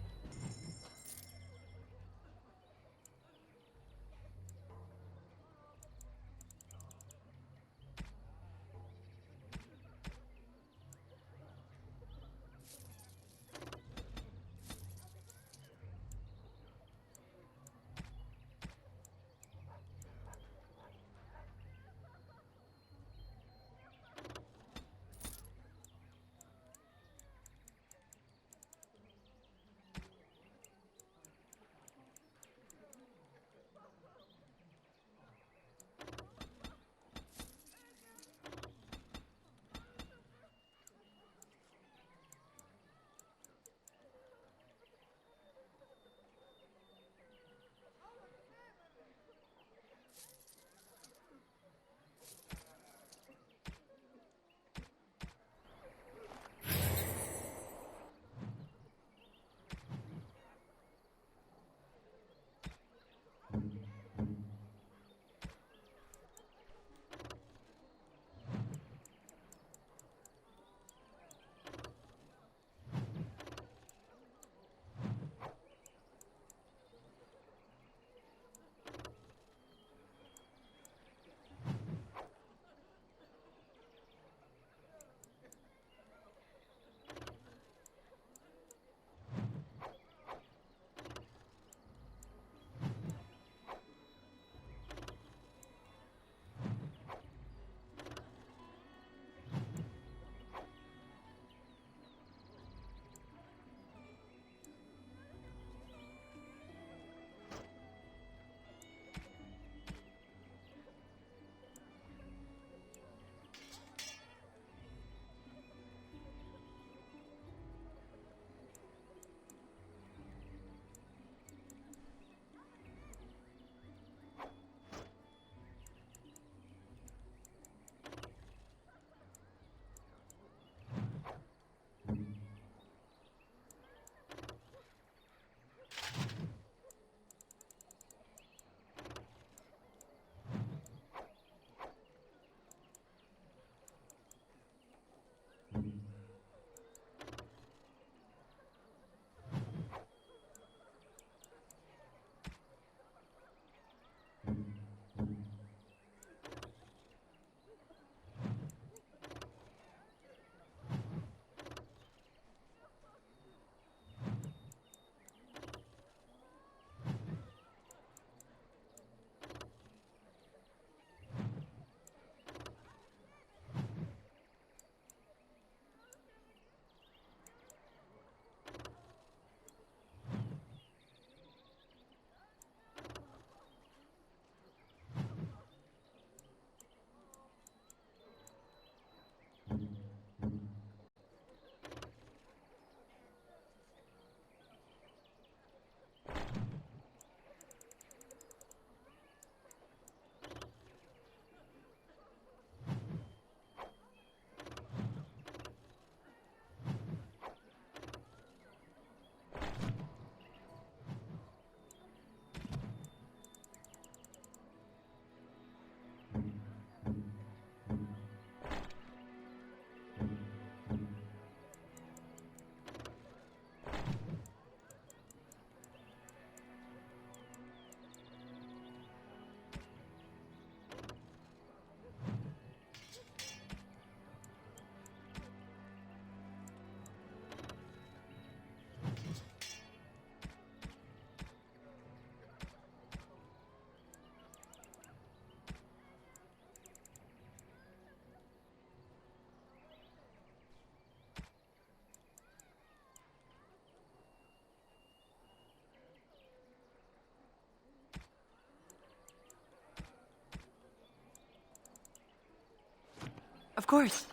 Of course.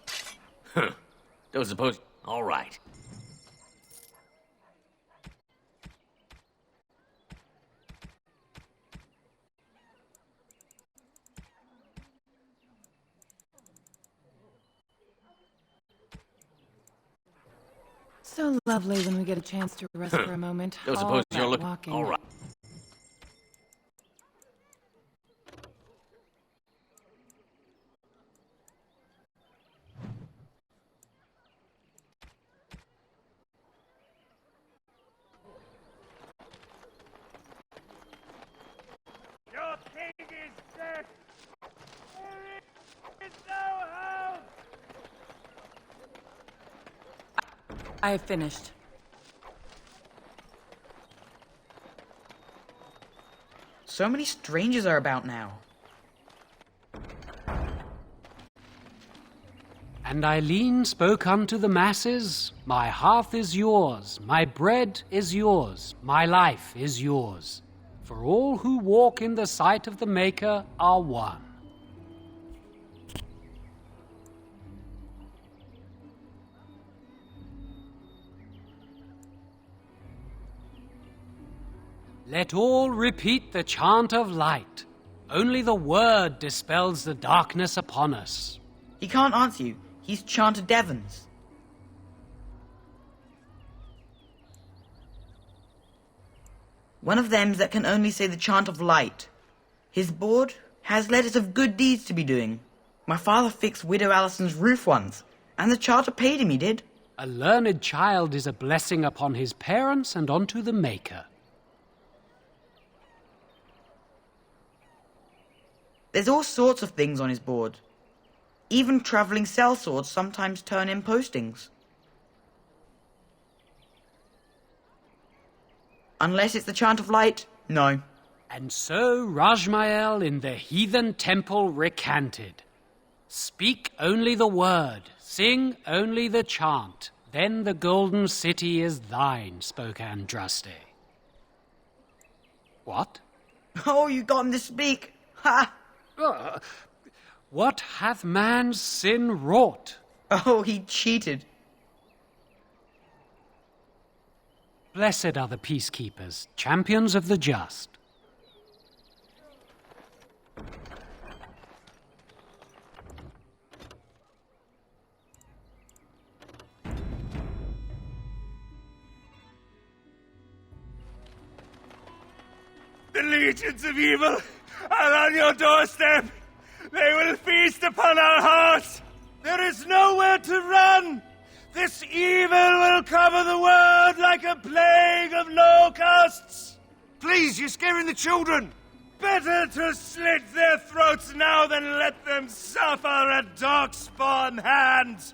Don't suppose... All right. So lovely when we get a chance to rest for a moment. Don't All suppose that you're looking... walking. All right. Your king is dead! There is no hope! I have finished. So many strangers are about now. And Eileen spoke unto the masses, My hearth is yours, my bread is yours, my life is yours. For all who walk in the sight of the Maker are one. Let all repeat the chant of light. Only the word dispels the darkness upon us. He can't answer you. He's chanted Devons. One of them that can only say the chant of light. His board has letters of good deeds to be doing. My father fixed Widow Allison's roof once, and the charter paid him, he did. A learned child is a blessing upon his parents and unto the Maker. There's all sorts of things on his board. Even travelling sellswords sometimes turn in postings. Unless it's the chant of light, no. And so Rajmael in the heathen temple recanted. Speak only the word, sing only the chant, then the golden city is thine, spoke Andraste. What? Oh, you got him to speak! Ha! What hath man's sin wrought? Oh, he cheated. Blessed are the peacekeepers, champions of the just. The legions of evil are on your doorstep. They will feast upon our hearts. There is nowhere to run. This evil will cover the world like a plague of locusts. Please, you're scaring the children. Better to slit their throats now than let them suffer at Darkspawn hand.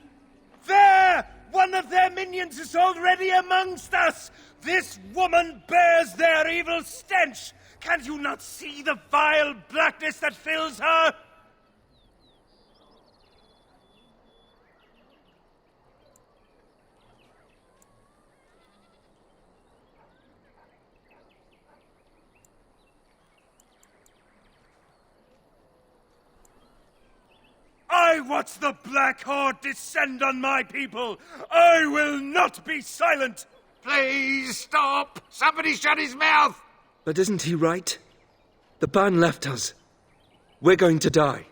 There! One of their minions is already amongst us. This woman bears their evil stench. Can you not see the vile blackness that fills her? I watch the Black Horde descend on my people, I will not be silent! Please stop! Somebody shut his mouth! But isn't he right? The ban left us. We're going to die.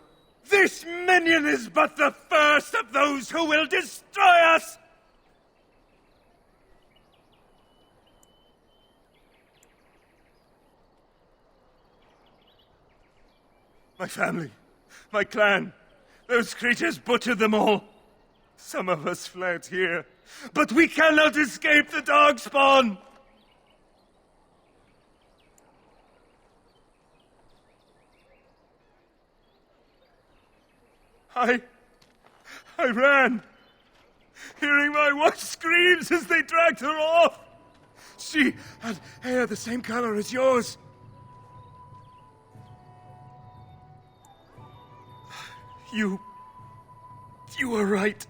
This minion is but the first of those who will destroy us! My family, my clan, those creatures butchered them all. Some of us fled here, but we cannot escape the Darkspawn! I ran, hearing my wife's screams as they dragged her off. She had hair the same color as yours. You were right.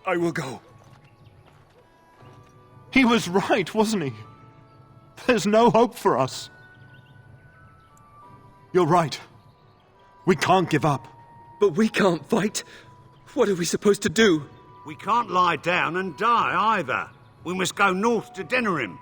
I will go. He was right, wasn't he? There's no hope for us. You're right. We can't give up. But we can't fight. What are we supposed to do? We can't lie down and die either. We must go north to dinner him.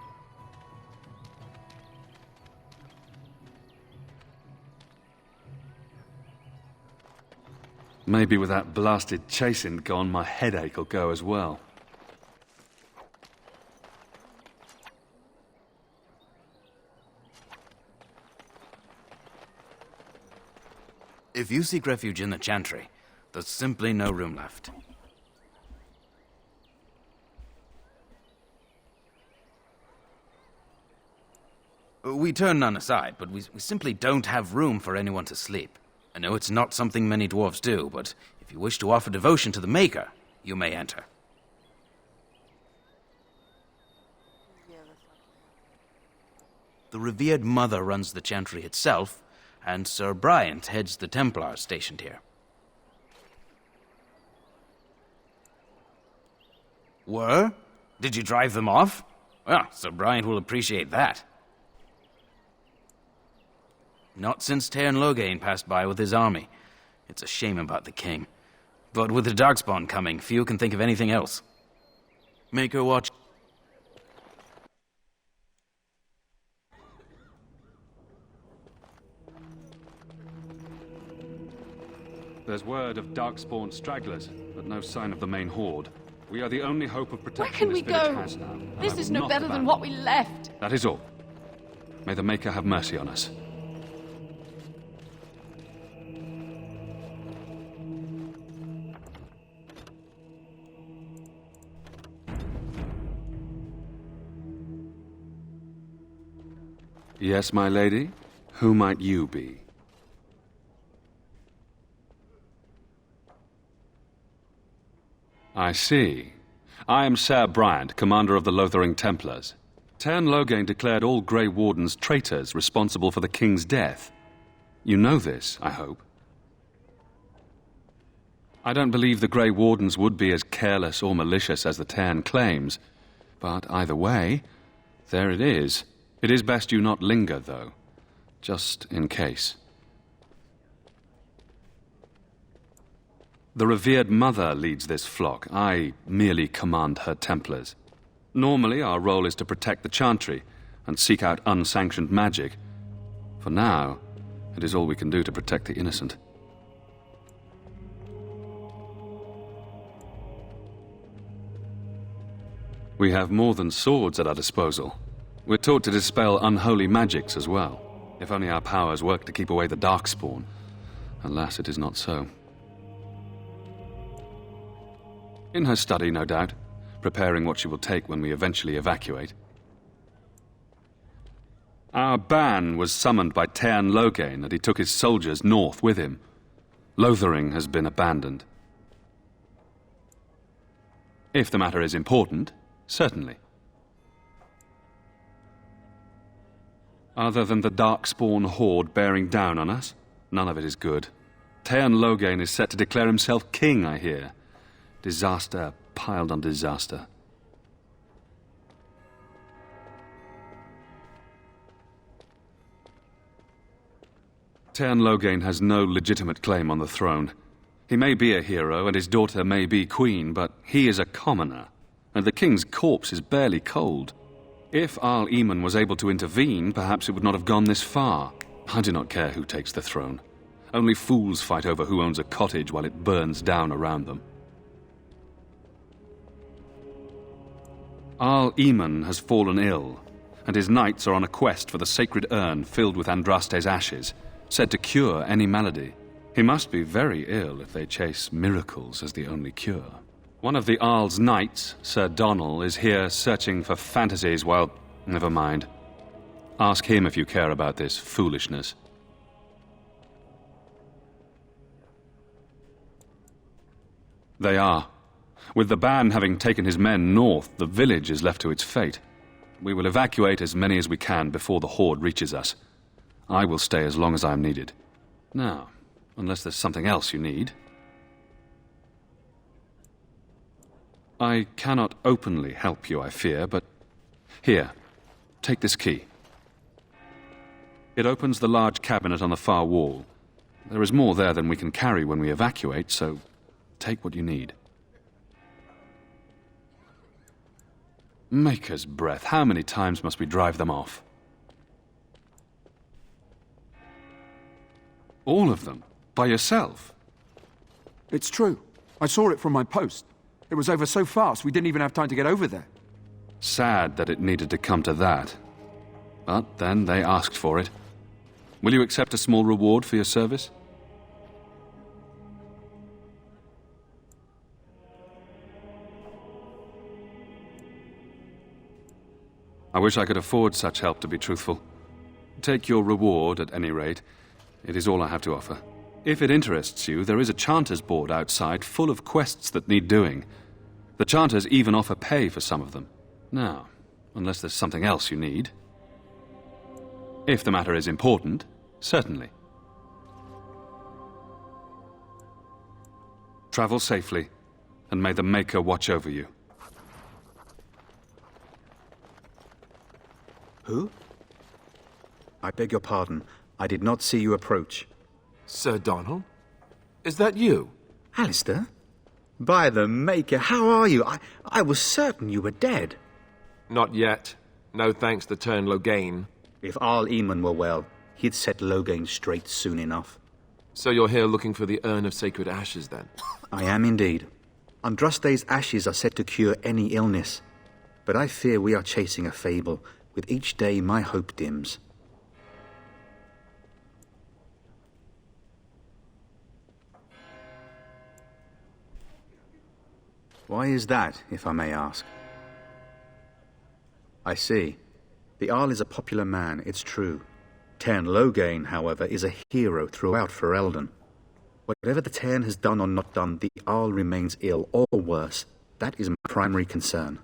Maybe with that blasted chasing gone, my headache will go as well. If you seek refuge in the Chantry, there's simply no room left. We turn none aside, but we simply don't have room for anyone to sleep. I know it's not something many dwarves do, but if you wish to offer devotion to the Maker, you may enter. The revered Mother runs the Chantry itself, and Sir Bryant heads the Templars stationed here. Were? Did you drive them off? Well, Sir Bryant will appreciate that. Not since Tairn Logain passed by with his army. It's a shame about the king. But with the Darkspawn coming, few can think of anything else. Make her watch. There's word of Darkspawn stragglers, but no sign of the main horde. We are the only hope of Where protection can we this village go? has now. and This I is will no not better than abandon. what we left. That is all. May the Maker have mercy on us. Yes, my lady? Who might you be? I see. I am Sir Bryant, commander of the Lothering Templars. Tairn Logain declared all Grey Wardens traitors responsible for the king's death. You know this, I hope. I don't believe the Grey Wardens would be as careless or malicious as the Tairn claims, but either way, there it is. It is best you not linger, though, just in case. The revered Mother leads this flock. I merely command her Templars. Normally, our role is to protect the Chantry and seek out unsanctioned magic. For now, it is all we can do to protect the innocent. We have more than swords at our disposal. We're taught to dispel unholy magics as well. If only our powers work to keep away the Darkspawn. Alas, it is not so. In her study, no doubt, preparing what she will take when we eventually evacuate. Our ban was summoned by Tairn Logain, and he took his soldiers north with him. Lothering has been abandoned. If the matter is important, certainly. Other than the Darkspawn horde bearing down on us, none of it is good. Tairn Logain is set to declare himself king, I hear. Disaster piled on disaster. Tairn Loghain has no legitimate claim on the throne. He may be a hero, and his daughter may be queen, but he is a commoner, and the king's corpse is barely cold. If Arl Eamon was able to intervene, perhaps it would not have gone this far. I do not care who takes the throne. Only fools fight over who owns a cottage while it burns down around them. Arl Eamon has fallen ill, and his knights are on a quest for the sacred urn filled with Andraste's ashes, said to cure any malady. He must be very ill if they chase miracles as the only cure. One of the Arl's knights, Sir Donnell, is here searching for fantasies. Well, never mind. Ask him if you care about this foolishness. They are. With the ban having taken his men north, the village is left to its fate. We will evacuate as many as we can before the horde reaches us. I will stay as long as I am needed. Now, unless there's something else you need. I cannot openly help you, I fear, but here, take this key. It opens the large cabinet on the far wall. There is more there than we can carry when we evacuate, so take what you need. Maker's breath, how many times must we drive them off? All of them? By yourself? It's true. I saw it from my post. It was over so fast, we didn't even have time to get over there. Sad that it needed to come to that. But then they asked for it. Will you accept a small reward for your service? I wish I could afford such help, to be truthful. Take your reward, at any rate. It is all I have to offer. If it interests you, there is a Chanters board outside full of quests that need doing. The Chanters even offer pay for some of them. Now, unless there's something else you need. If the matter is important, certainly. Travel safely, and may the Maker watch over you. Who? I beg your pardon. I did not see you approach. Sir Donnell? Is that you? Alistair? By the Maker, how are you? I was certain you were dead. Not yet. No thanks to Tairn Loghain. If Arl Eamon were well, he'd set Loghain straight soon enough. So you're here looking for the Urn of Sacred Ashes, then? I am indeed. Andraste's ashes are said to cure any illness. But I fear we are chasing a fable. With each day, my hope dims. Why is that, if I may ask? I see. The Arl is a popular man, it's true. Tairn Loghain, however, is a hero throughout Ferelden. Whatever the Tairn has done or not done, the Arl remains ill, or worse. That is my primary concern.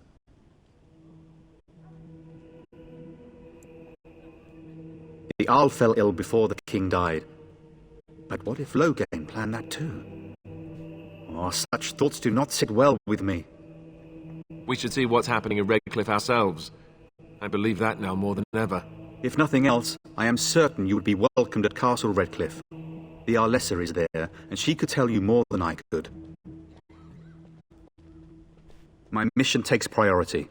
The Arl fell ill before the king died. But what if Loghain planned that too? Oh, such thoughts do not sit well with me. We should see what's happening in Redcliffe ourselves. I believe that now more than ever. If nothing else, I am certain you would be welcomed at Castle Redcliffe. The Arlessa is there, and she could tell you more than I could. My mission takes priority.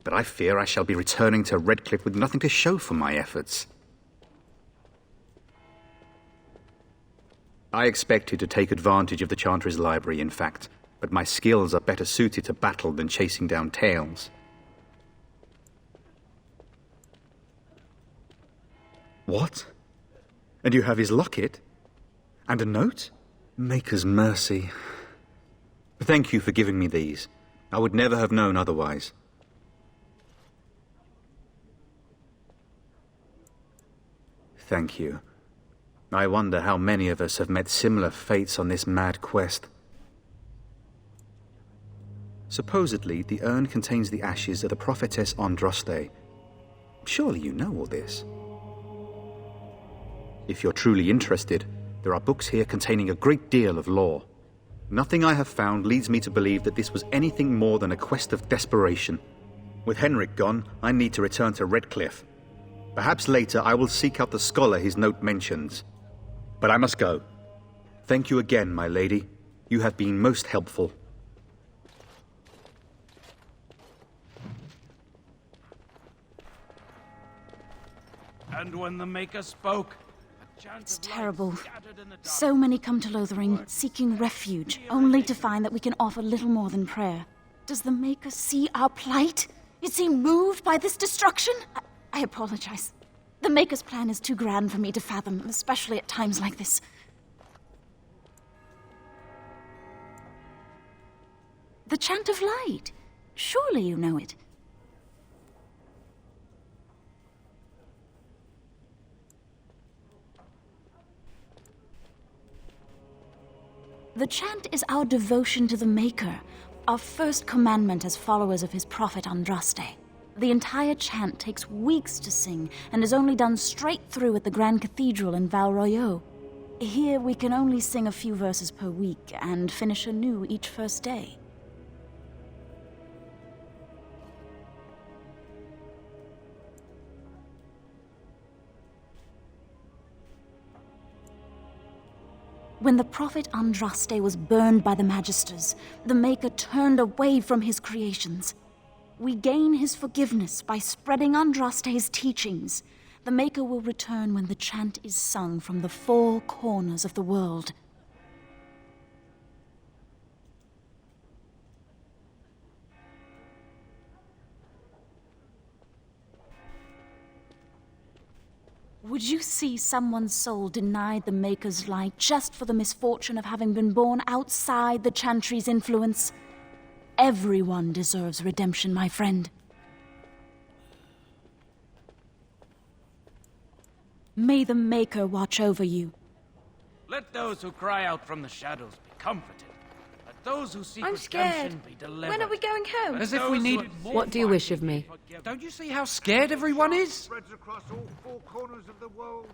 But I fear I shall be returning to Redcliffe with nothing to show for my efforts. I expected to take advantage of the Chantry's library, in fact, but my skills are better suited to battle than chasing down tales. What? And you have his locket? And a note? Maker's mercy. Thank you for giving me these. I would never have known otherwise. Thank you. I wonder how many of us have met similar fates on this mad quest. Supposedly, the urn contains the ashes of the prophetess Andraste. Surely you know all this. If you're truly interested, there are books here containing a great deal of lore. Nothing I have found leads me to believe that this was anything more than a quest of desperation. With Henrik gone, I need to return to Redcliffe. Perhaps later I will seek out the scholar his note mentions. But I must go. Thank you again, my lady. You have been most helpful. And when the Maker spoke, it's terrible. So many come to Lothering, seeking refuge, only to find that we can offer little more than prayer. Does the Maker see our plight? Is he moved by this destruction? I apologize. The Maker's plan is too grand for me to fathom, especially at times like this. The Chant of Light. Surely you know it. The chant is our devotion to the Maker, our first commandment as followers of his prophet Andraste. The entire chant takes weeks to sing and is only done straight through at the Grand Cathedral in Val Royeaux. Here we can only sing a few verses per week and finish anew each first day. When the prophet Andraste was burned by the Magisters, the Maker turned away from his creations. We gain his forgiveness by spreading Andraste's teachings. The Maker will return when the chant is sung from the four corners of the world. Would you see someone's soul denied the Maker's light just for the misfortune of having been born outside the Chantry's influence? Everyone deserves redemption, my friend. May the Maker watch over you. Let those who cry out from the shadows be comforted. Let those who seek I'm redemption scared. be delivered. When are we going home? As if we need... What do you wish of me? Don't you see how scared everyone is? Spreads across all four corners of the world.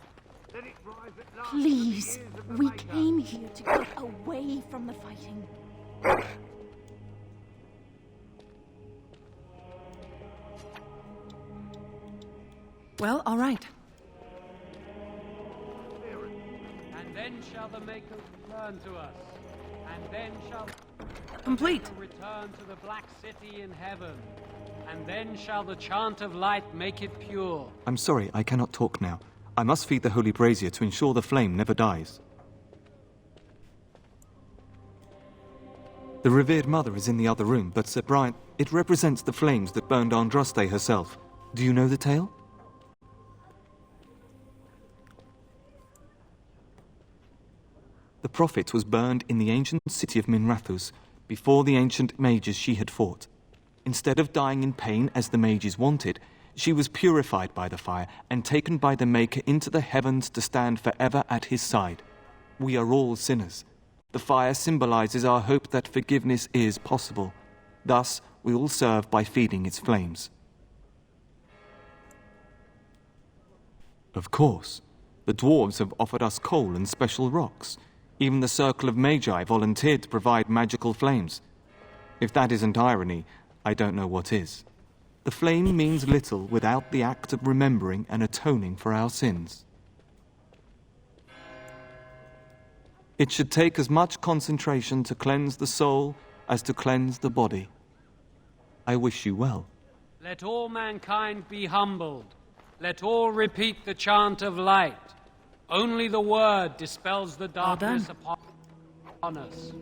Let it rise at last. Please, we came here to get away from the fighting. Well, all right. And then shall the Maker return to us. And then shall... Complete. Return to the Black City in heaven. And then shall the chant of light make it pure. I'm sorry, I cannot talk now. I must feed the holy brazier to ensure the flame never dies. The revered mother is in the other room, but Sir Brian, it represents the flames that burned Andraste herself. Do you know the tale? The prophet was burned in the ancient city of Minrathous before the ancient mages she had fought. Instead of dying in pain as the mages wanted, she was purified by the fire and taken by the Maker into the heavens to stand forever at his side. We are all sinners. The fire symbolizes our hope that forgiveness is possible. Thus, we all serve by feeding its flames. Of course, the dwarves have offered us coal and special rocks. Even the Circle of Magi volunteered to provide magical flames. If that isn't irony, I don't know what is. The flame means little without the act of remembering and atoning for our sins. It should take as much concentration to cleanse the soul as to cleanse the body. I wish you well. Let all mankind be humbled. Let all repeat the chant of light. Only the word dispels the darkness upon us.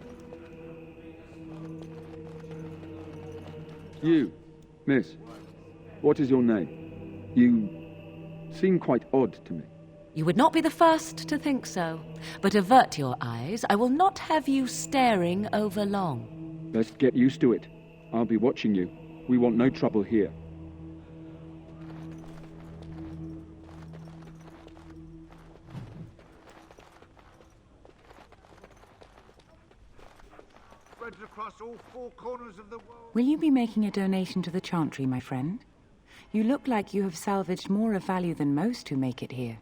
You, miss, what is your name? You seem quite odd to me. You would not be the first to think so. But avert your eyes. I will not have you staring over long. Best get used to it. I'll be watching you. We want no trouble here. Across all four corners of the world. Will you be making a donation to the Chantry, my friend? You look like you have salvaged more of value than most who make it here.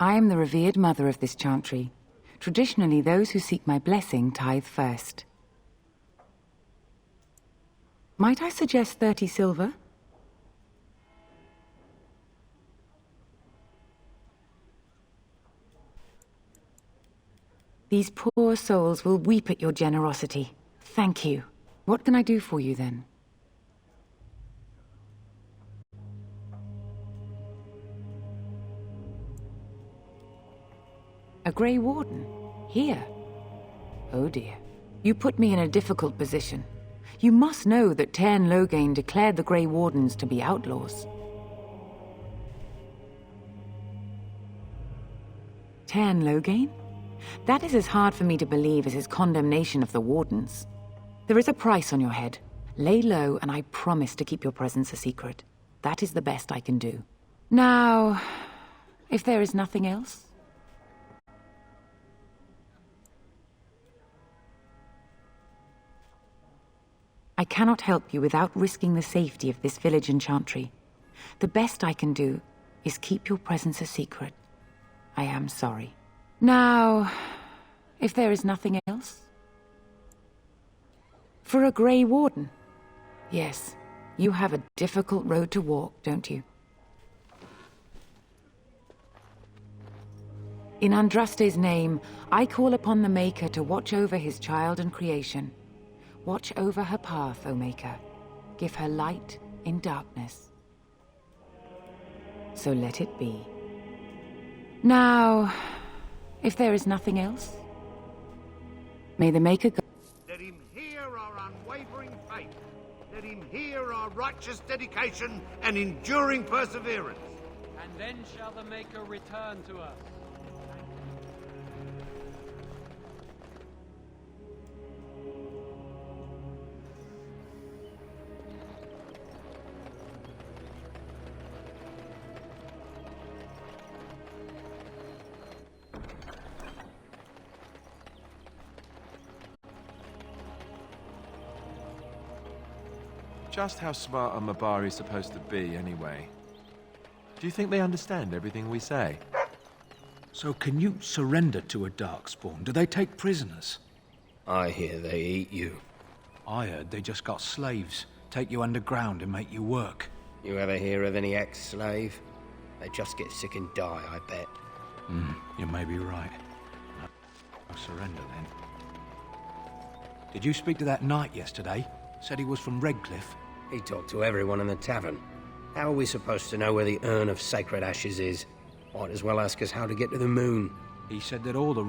I am the revered mother of this Chantry. Traditionally, those who seek my blessing tithe first. Might I suggest 30 silver? These poor souls will weep at your generosity. Thank you. What can I do for you, then? A Grey Warden? Here? Oh dear. You put me in a difficult position. You must know that Tairn Loghain declared the Grey Wardens to be outlaws. Tairn Loghain? That is as hard for me to believe as his condemnation of the Wardens. There is a price on your head. Lay low, and I promise to keep your presence a secret. That is the best I can do. Now, if there is nothing else... I cannot help you without risking the safety of this village and chantry. The best I can do is keep your presence a secret. I am sorry. Now, if there is nothing else... For a Grey Warden? Yes, you have a difficult road to walk, don't you? In Andraste's name, I call upon the Maker to watch over his child and creation. Watch over her path, O Maker. Give her light in darkness. So let it be. Now, if there is nothing else, may the Maker go... Let him hear our unwavering faith. Let him hear our righteous dedication and enduring perseverance. And then shall the Maker return to us. Just how smart are Mabari supposed to be, anyway? Do you think they understand everything we say? So can you surrender to a Darkspawn? Do they take prisoners? I hear they eat you. I heard they just got slaves. Take you underground and make you work. You ever hear of any ex-slave? They just get sick and die, I bet. You may be right. I'll surrender then. Did you speak to that knight yesterday? Said he was from Redcliffe. He talked to everyone in the tavern. How are we supposed to know where the urn of sacred ashes is? Might as well ask us how to get to the moon. He said that all the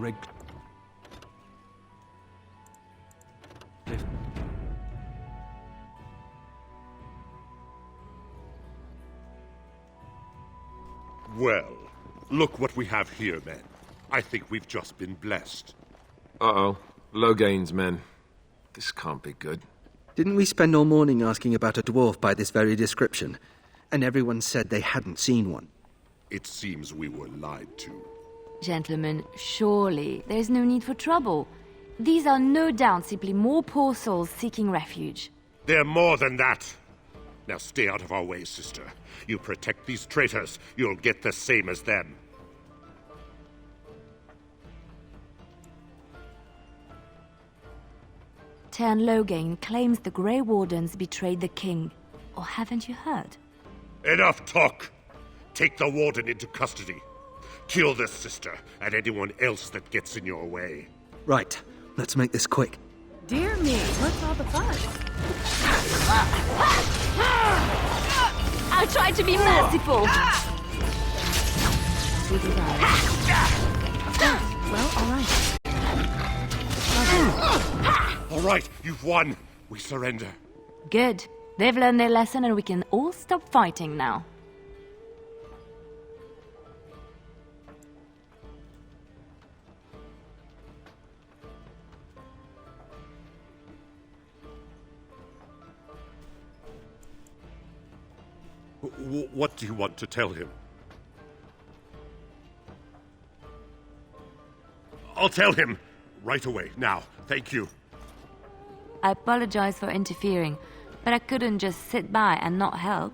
Well, look what we have here, men. I think we've just been blessed. Uh-oh. Loghain's men. This can't be good. Didn't we spend all morning asking about a dwarf by this very description? And everyone said they hadn't seen one. It seems we were lied to. Gentlemen, surely there's no need for trouble. These are no doubt simply more poor souls seeking refuge. They're more than that. Now stay out of our way, sister. You protect these traitors, you'll get the same as them. Tairn Loghain claims the Grey Wardens betrayed the king. Or haven't you heard? Enough talk! Take the warden into custody. Kill this sister and anyone else that gets in your way. Right, let's make this quick. Dear me, what's all the fuss? I'll try to be merciful. Well, all right. All right, you've won. We surrender. Good. They've learned their lesson and we can all stop fighting now. What do you want to tell him? I'll tell him. Right away, now. Thank you. I apologize for interfering, but I couldn't just sit by and not help.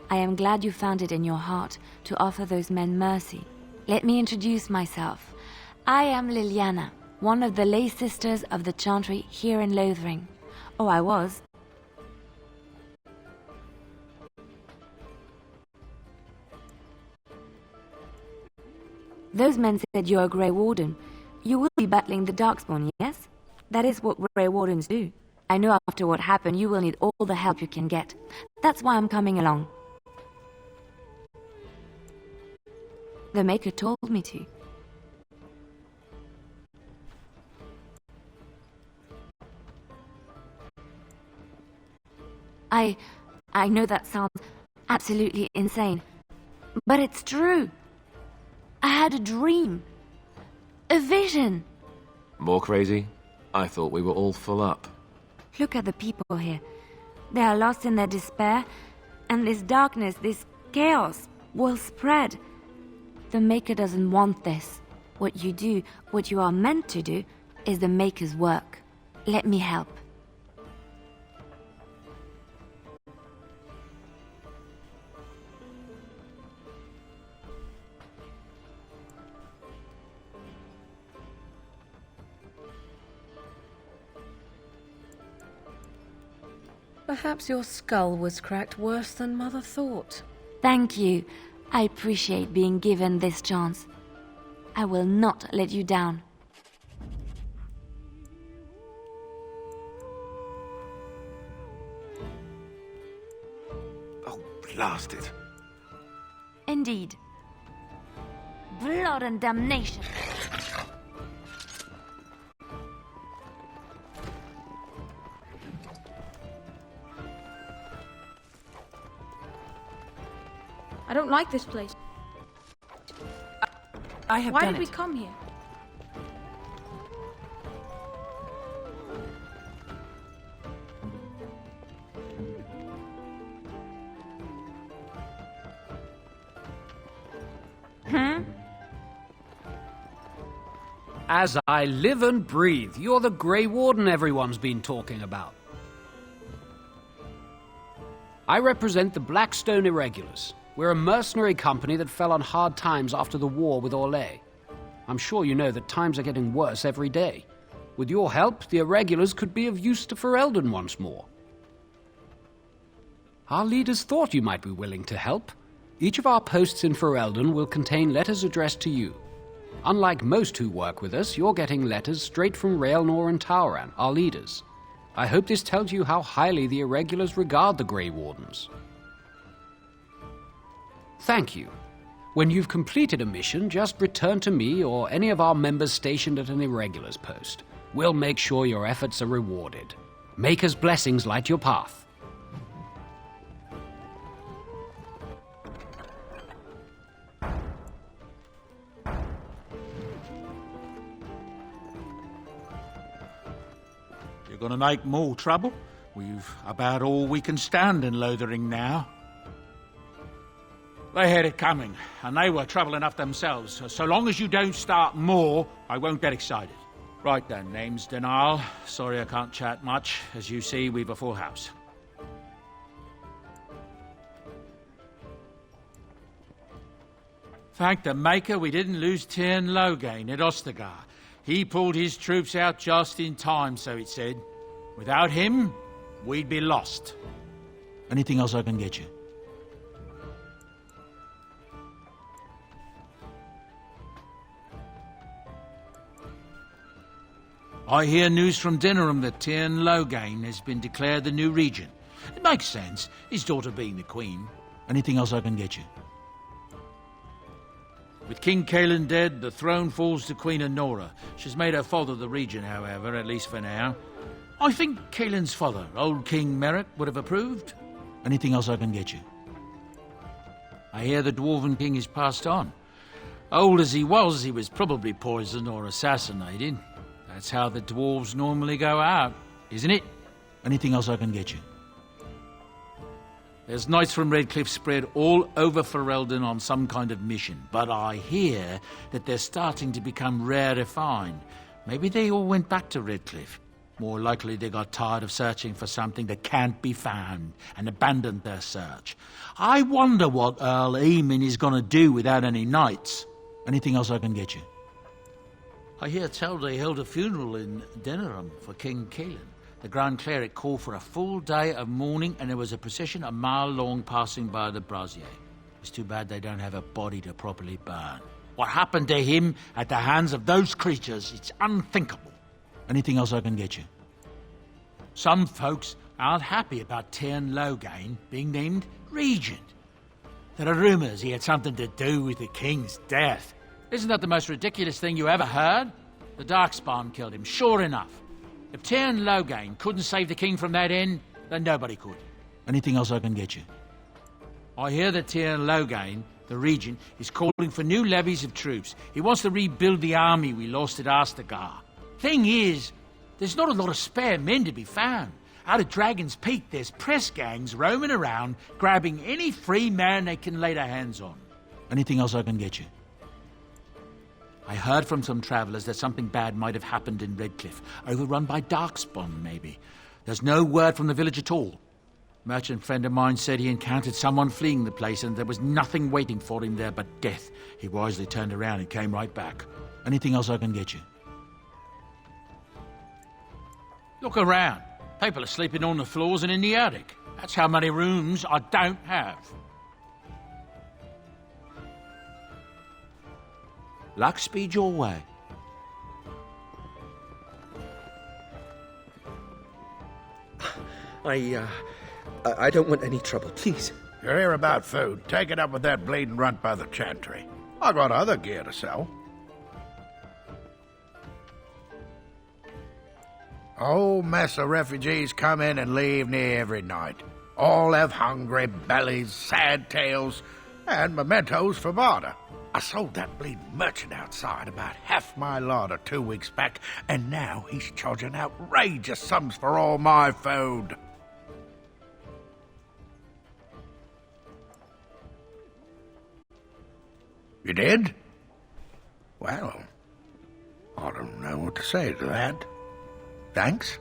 I am glad you found it in your heart to offer those men mercy. Let me introduce myself. I am Liliana, one of the lay sisters of the Chantry here in Lothering. Oh, I was, Those men said you're a Grey Warden. You will be battling the Darkspawn, yes? That is what Grey Wardens do. I know after what happened, you will need all the help you can get. That's why I'm coming along. The Maker told me to. I know that sounds absolutely insane, but it's true. I had a dream. A vision. More crazy? I thought we were all full up. Look at the people here. They are lost in their despair, and this darkness, this chaos, will spread. The Maker doesn't want this. What you do, what you are meant to do, is the Maker's work. Let me help. Perhaps your skull was cracked worse than Mother thought. Thank you. I appreciate being given this chance. I will not let you down. Oh, blast it. Indeed. Blood and damnation. I don't like this place. I have Why done did we it. come here? As I live and breathe, you're the Grey Warden everyone's been talking about. I represent the Blackstone Irregulars. We're a mercenary company that fell on hard times after the war with Orlais. I'm sure you know that times are getting worse every day. With your help, the Irregulars could be of use to Ferelden once more. Our leaders thought you might be willing to help. Each of our posts in Ferelden will contain letters addressed to you. Unlike most who work with us, you're getting letters straight from Raelnor and Tauran, our leaders. I hope this tells you how highly the Irregulars regard the Grey Wardens. Thank you. When you've completed a mission, just return to me or any of our members stationed at an Irregulars post. We'll make sure your efforts are rewarded. Maker's blessings light your path. You're gonna make more trouble? We've about all we can stand in Lothering now. They had it coming, and they were trouble enough themselves. So long as you don't start more, I won't get excited. Right then, name's Denal. Sorry I can't chat much. As you see, we've a full house. Thank the Maker we didn't lose Tyrn Loghain at Ostagar. He pulled his troops out just in time, so it said. Without him, we'd be lost. Anything else I can get you? I hear news from Dinnerham that Tyrn Loghain has been declared the new regent. It makes sense, his daughter being the queen. Anything else I can get you? With King Cailan dead, the throne falls to Queen Honora. She's made her father the regent, however, at least for now. I think Cailan's father, old King Merrick, would have approved. Anything else I can get you? I hear the Dwarven King is passed on. Old as he was probably poisoned or assassinated. That's how the dwarves normally go out, isn't it? Anything else I can get you? There's knights from Redcliffe spread all over Ferelden on some kind of mission, but I hear that they're starting to become rarefied. Maybe they all went back to Redcliffe. More likely they got tired of searching for something that can't be found and abandoned their search. I wonder what Earl Eamon is going to do without any knights. Anything else I can get you? I hear tell they held a funeral in Dinnerham for King Cailan. The Grand Cleric called for a full day of mourning, and there was a procession a mile long passing by the brazier. It's too bad they don't have a body to properly burn. What happened to him at the hands of those creatures, it's unthinkable. Anything else I can get you? Some folks aren't happy about Tern Loghain being named regent. There are rumours he had something to do with the king's death. Isn't that the most ridiculous thing you ever heard? The Darkspawn killed him, sure enough. If Tern Loghain couldn't save the king from that end, then nobody could. Anything else I can get you? I hear that Tern Loghain, the regent, is calling for new levies of troops. He wants to rebuild the army we lost at Ostagar. Thing is, there's not a lot of spare men to be found. Out of Dragon's Peak, there's press gangs roaming around, grabbing any free man they can lay their hands on. Anything else I can get you? I heard from some travellers that something bad might have happened in Redcliffe, overrun by Darkspawn, maybe. There's no word from the village at all. A merchant friend of mine said he encountered someone fleeing the place and there was nothing waiting for him there but death. He wisely turned around and came right back. Anything else I can get you? Look around. People are sleeping on the floors and in the attic. That's how many rooms I don't have. Luck speed your way. I don't want any trouble, please. You're here about food. Take it up with that bleeding runt by the chantry. I got other gear to sell. Whole mess of refugees come in and leave near every night. All have hungry bellies, sad tales, and mementos for barter. I sold that bleeding merchant outside about half my larder 2 weeks back, and now he's charging outrageous sums for all my food. You did? Well, I don't know what to say to that. Thanks.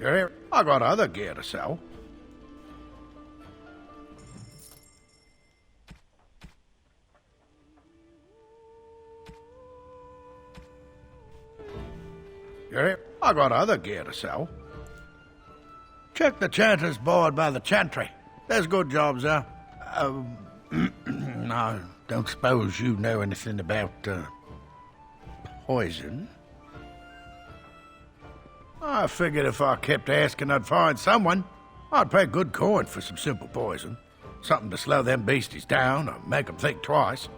Here, I got other gear to sell. Here, I got other gear to sell. Check the chanter's board by the chantry. There's good jobs there. I don't suppose you know anything about, poison? I figured if I kept asking I'd find someone. I'd pay good coin for some simple poison. Something to slow them beasties down or make them think twice.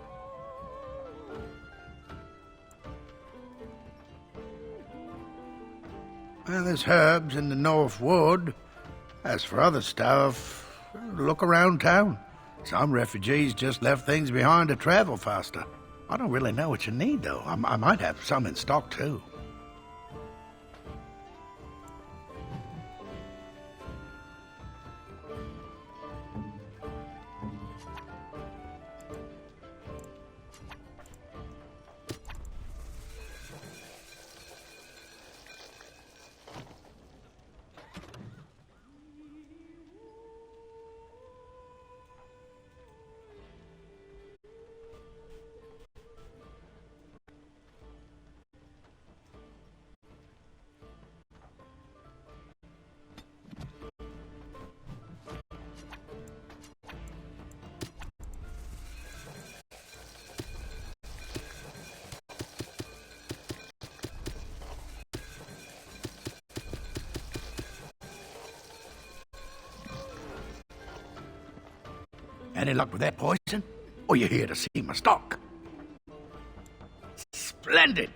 Well, there's herbs in the North Wood. As for other stuff, look around town. Some refugees just left things behind to travel faster. I don't really know what you need, though. I might have some in stock, too. Any luck with that poison? Or you here to see my stock? Splendid!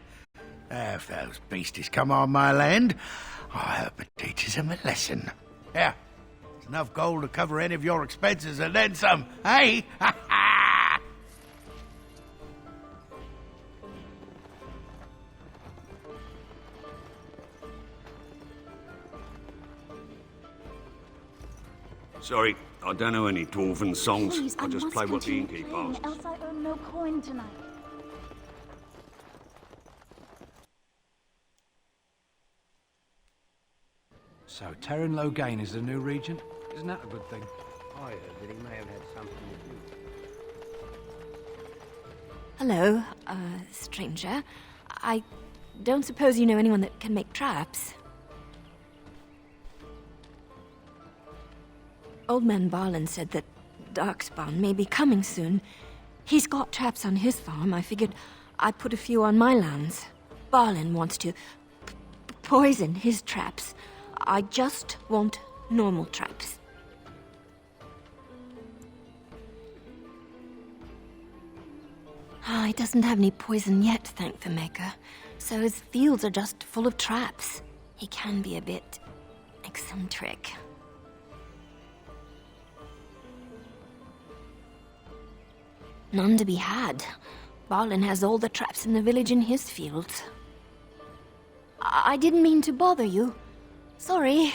If those beasties come on my land, I hope it teaches them a lesson. Yeah, there's enough gold to cover any of your expenses and then some, hey? Ha ha! Sorry, I don't know any dwarven songs. Please, I just must play what the continue innkeeper playing, asks. else I earn no coin tonight. So, Terran Logain is the new regent? Isn't that a good thing? I heard that he may have had something to do. Hello, stranger. I don't suppose you know anyone that can make traps? Old man Barlin said that Darkspawn may be coming soon. He's got traps on his farm. I figured I'd put a few on my lands. Barlin wants to poison his traps. I just want normal traps. He doesn't have any poison yet, thank the Maker. So his fields are just full of traps. He can be a bit eccentric. None to be had. Barlin has all the traps in the village in his fields. I didn't mean to bother you. Sorry.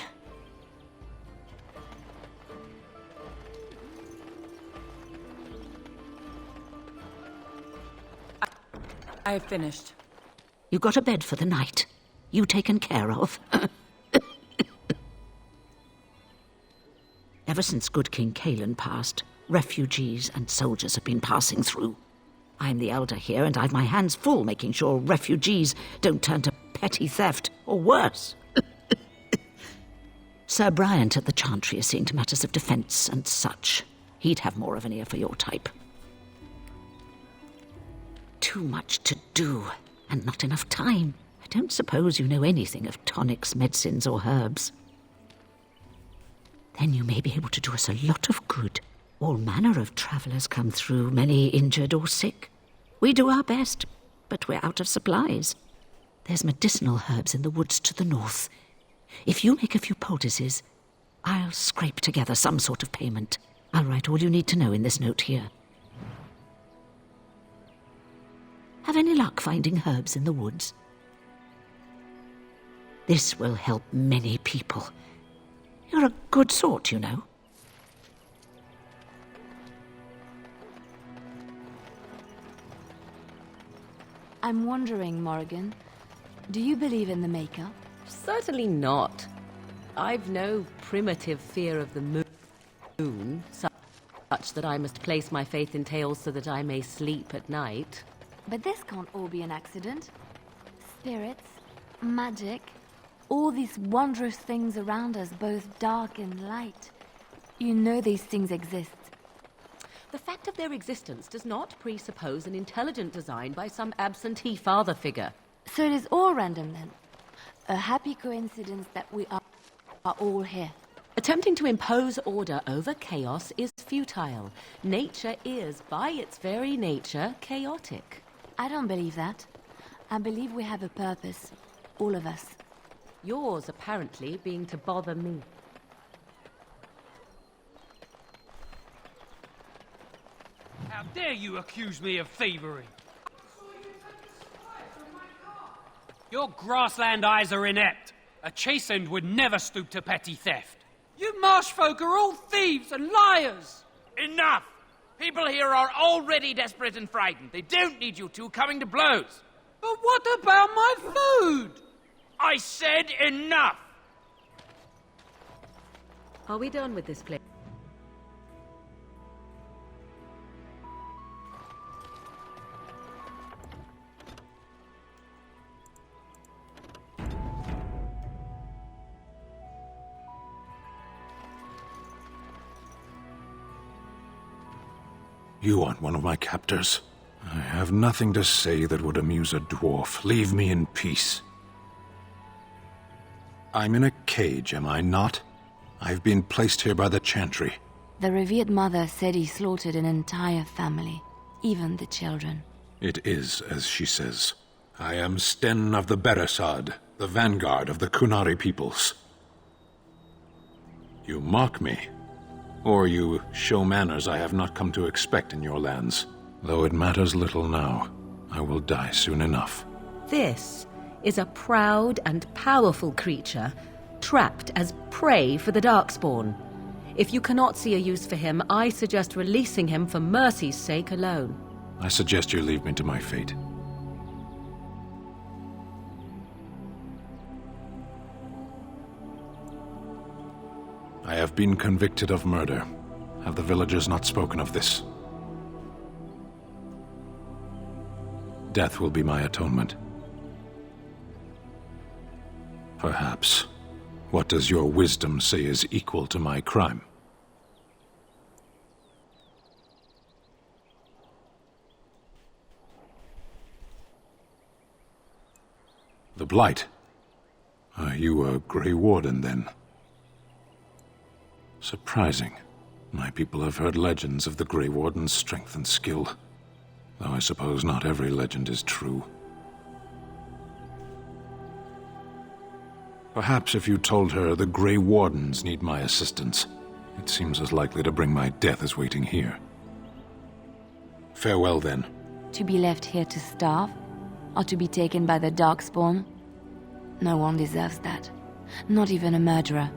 I have finished. You got a bed for the night. You taken care of. Ever since good King Cailan passed, refugees and soldiers have been passing through. I'm the elder here, and I've my hands full making sure refugees don't turn to petty theft, or worse. Sir Bryant at the Chantry is seeing to matters of defence and such. He'd have more of an ear for your type. Too much to do, and not enough time. I don't suppose you know anything of tonics, medicines, or herbs. Then you may be able to do us a lot of good. All manner of travellers come through, many injured or sick. We do our best, but we're out of supplies. There's medicinal herbs in the woods to the north. If you make a few poultices, I'll scrape together some sort of payment. I'll write all you need to know in this note here. Have any luck finding herbs in the woods? This will help many people. You're a good sort, you know. I'm wondering, Morrigan, do you believe in the Maker? Certainly not. I've no primitive fear of the moon, such that I must place my faith in tales so that I may sleep at night. But this can't all be an accident. Spirits, magic, all these wondrous things around us, both dark and light. You know these things exist. The fact of their existence does not presuppose an intelligent design by some absentee father figure. So it is all random then. A happy coincidence that we are all here. Attempting to impose order over chaos is futile. Nature is, by its very nature, chaotic. I don't believe that. I believe we have a purpose. All of us. Yours, apparently, being to bother me. How dare you accuse me of thievery? Your grassland eyes are inept. A chastened would never stoop to petty theft. You marsh folk are all thieves and liars! Enough! People here are already desperate and frightened. They don't need you two coming to blows. But what about my food? I said enough! Are we done with this place? You aren't one of my captors. I have nothing to say that would amuse a dwarf. Leave me in peace. I'm in a cage, am I not? I've been placed here by the Chantry. The revered mother said he slaughtered an entire family, even the children. It is as she says. I am Sten of the Beresad, the vanguard of the Kunari peoples. You mock me, or you show manners I have not come to expect in your lands. Though it matters little now, I will die soon enough. This is a proud and powerful creature, trapped as prey for the Darkspawn. If you cannot see a use for him, I suggest releasing him for mercy's sake alone. I suggest you leave me to my fate. I have been convicted of murder. Have the villagers not spoken of this? Death will be my atonement. Perhaps. What does your wisdom say is equal to my crime? The Blight. Are you a Grey Warden, then? Surprising. My people have heard legends of the Grey Warden's strength and skill, though I suppose not every legend is true. Perhaps if you told her the Grey Wardens need my assistance, it seems as likely to bring my death as waiting here. Farewell, then. To be left here to starve? Or to be taken by the Darkspawn? No one deserves that. Not even a murderer.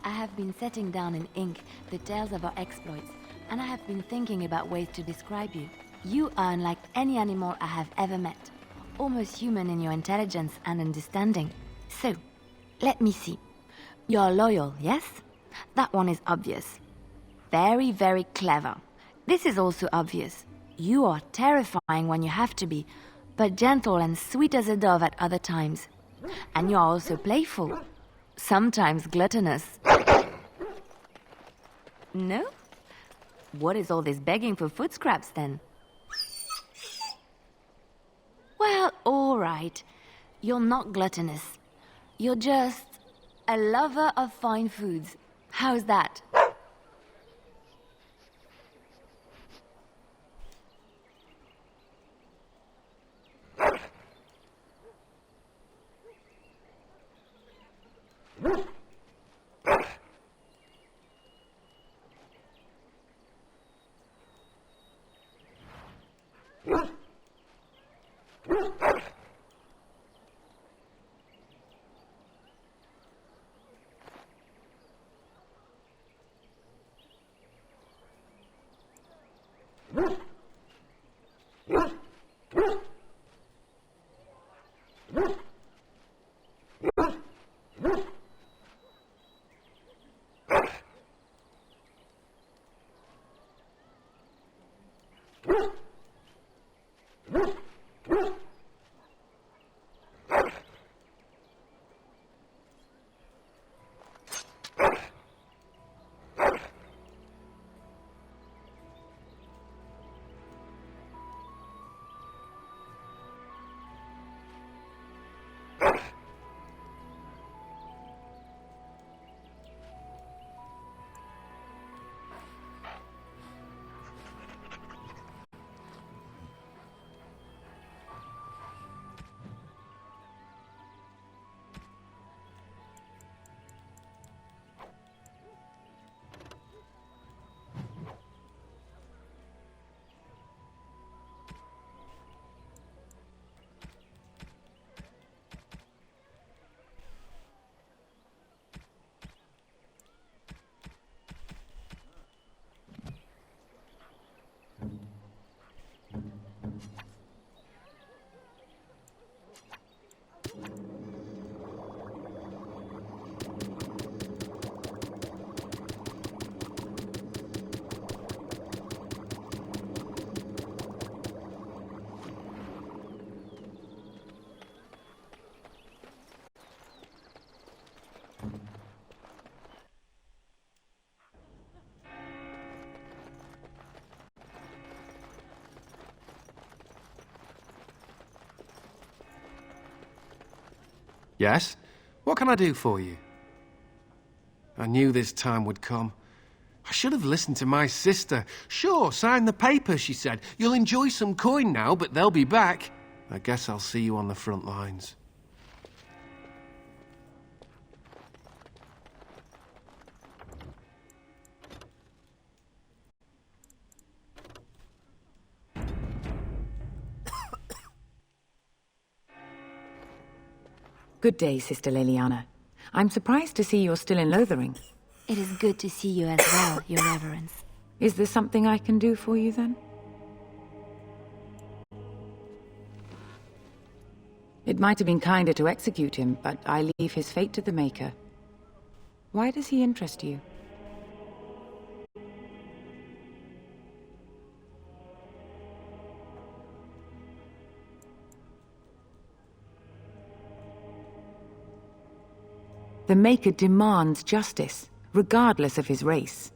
I have been setting down in ink the tales of our exploits, and I have been thinking about ways to describe you. You are unlike any animal I have ever met, almost human in your intelligence and understanding. So, let me see. You're loyal, yes? That one is obvious. Very, very clever. This is also obvious. You are terrifying when you have to be, but gentle and sweet as a dove at other times. And you are also playful. Sometimes gluttonous. No? What is all this begging for food scraps, then? Well, all right. You're not gluttonous. You're just a lover of fine foods. How's that? Yes? What can I do for you? I knew this time would come. I should have listened to my sister. Sure, sign the paper, she said. You'll enjoy some coin now, but they'll be back. I guess I'll see you on the front lines. Good day, Sister Leliana. I'm surprised to see you're still in Lothering. It is good to see you as well, Your Reverence. Is there something I can do for you, then? It might have been kinder to execute him, but I leave his fate to the Maker. Why does he interest you? The Maker demands justice, regardless of his race.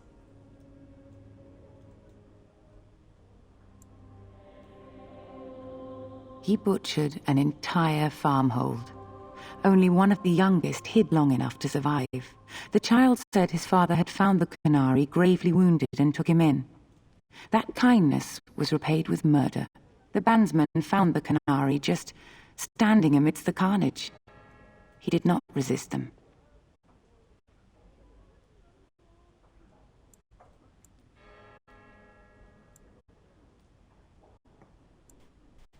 He butchered an entire farmhold. Only one of the youngest hid long enough to survive. The child said his father had found the Canary gravely wounded and took him in. That kindness was repaid with murder. The bandsman found the Canary just standing amidst the carnage. He did not resist them.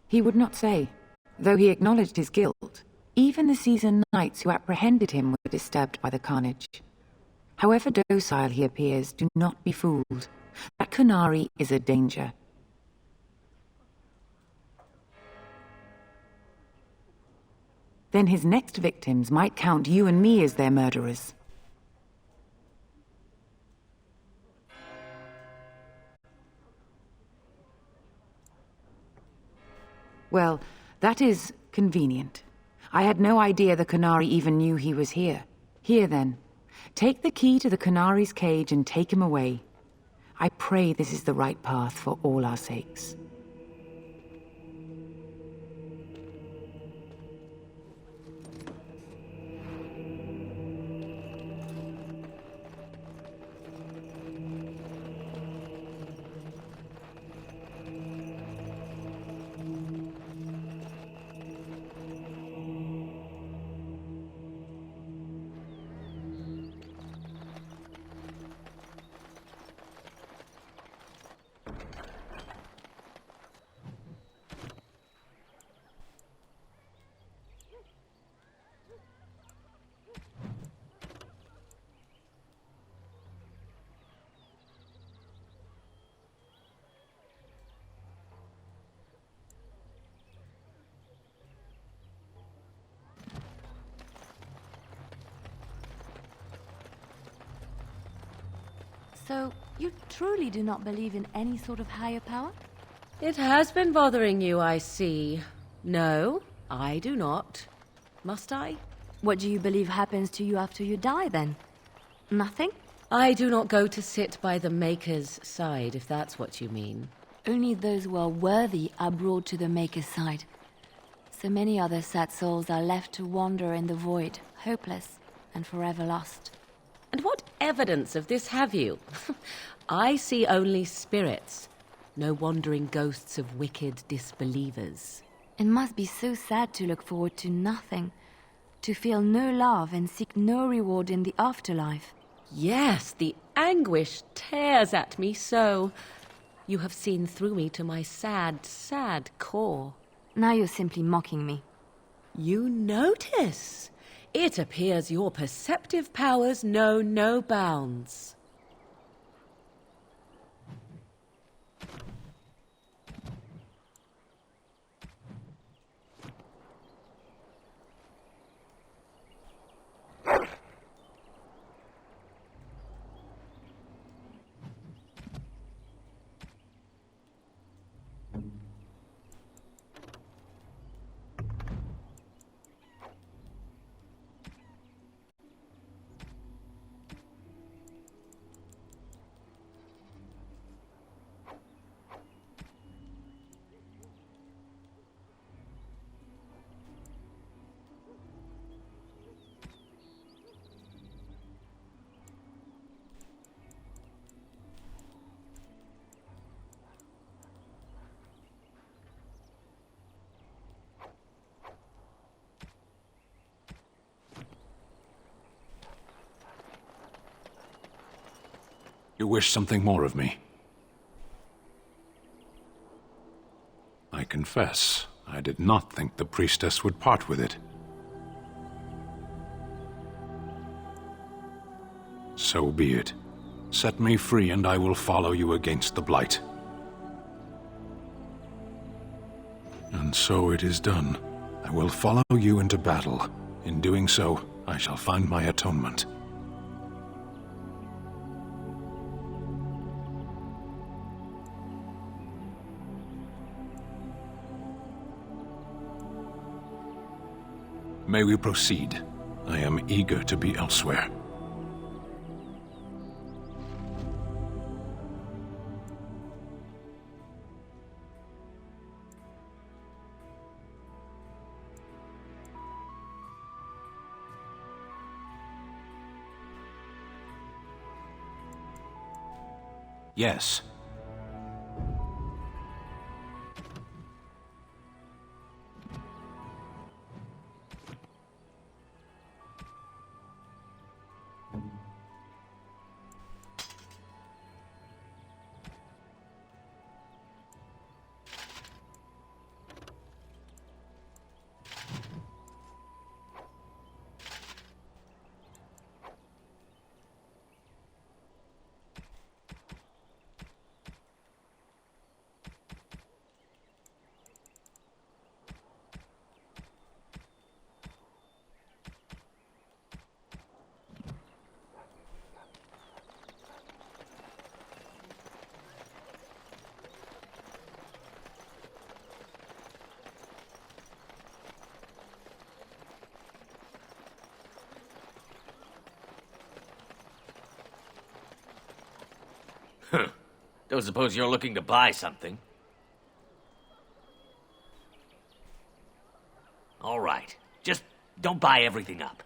He would not say, though he acknowledged his guilt. Even the seasoned knights who apprehended him were disturbed by the carnage. However docile he appears, do not be fooled. That Canary is a danger. Then his next victims might count you and me as their murderers. Well, that is convenient. I had no idea the Canary even knew he was here. Here, then. Take the key to the Canary's cage and take him away. I pray this is the right path for all our sakes. So, you truly do not believe in any sort of higher power? It has been bothering you, I see. No, I do not. Must I? What do you believe happens to you after you die, then? Nothing? I do not go to sit by the Maker's side, if that's what you mean. Only those who are worthy are brought to the Maker's side. So many other sad souls are left to wander in the void, hopeless and forever lost. And what evidence of this have you? I see only spirits, no wandering ghosts of wicked disbelievers. It must be so sad to look forward to nothing, to feel no love and seek no reward in the afterlife. Yes, the anguish tears at me so. You have seen through me to my sad, sad core. Now you're simply mocking me. You notice? It appears your perceptive powers know no bounds. You wish something more of me? I confess, I did not think the priestess would part with it. So be it. Set me free and I will follow you against the Blight. And so it is done. I will follow you into battle. In doing so, I shall find my atonement. May we proceed? I am eager to be elsewhere. Yes. Huh. Don't suppose you're looking to buy something? All right. Just don't buy everything up.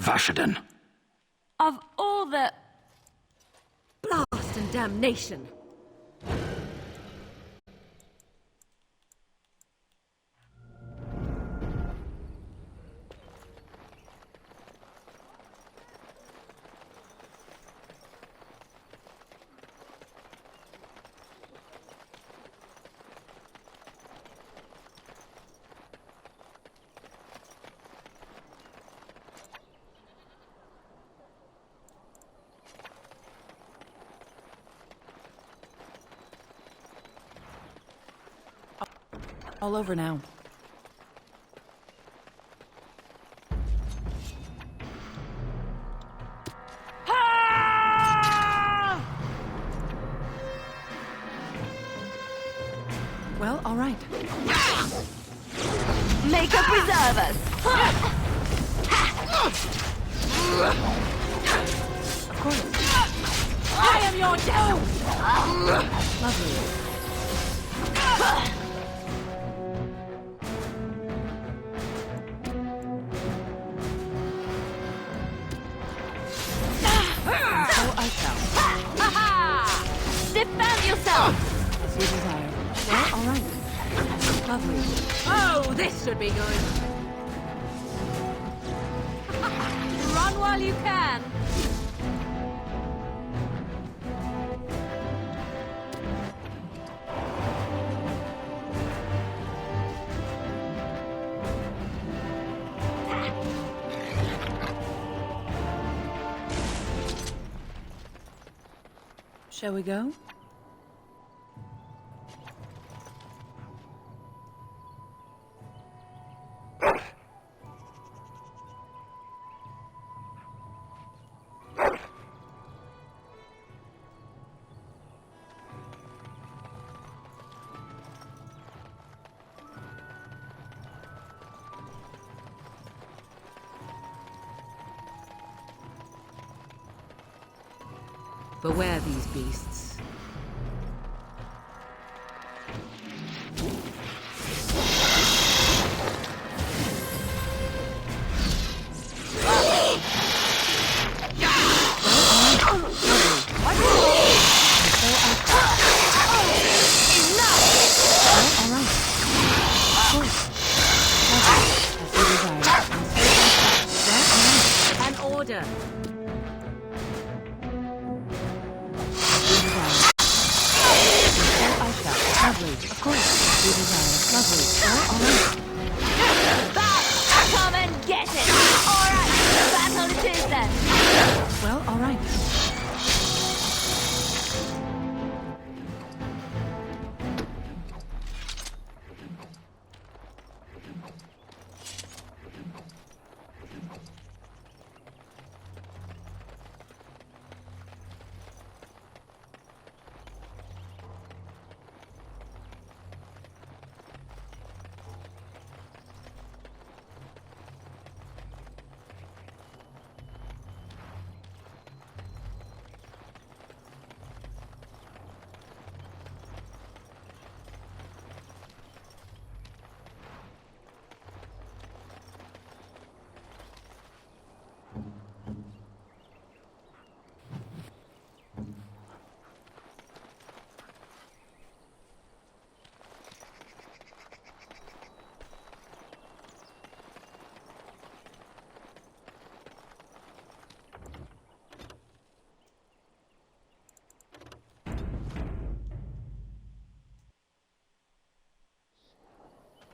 Vashaden. Of all the... Blast and damnation! All over now. Well, all right. Make up preserve us! Of course. I am your doom! Lovely. So I shall. Defend yourself! As you desire. Well, all right. Lovely. Oh, this should be good. Run while you can! Shall we go? Beware these beasts. An order. Lovely. Of course. You desire. Lovely. Well, all right. Come and get it! Alright, battle it is then! Well, all right.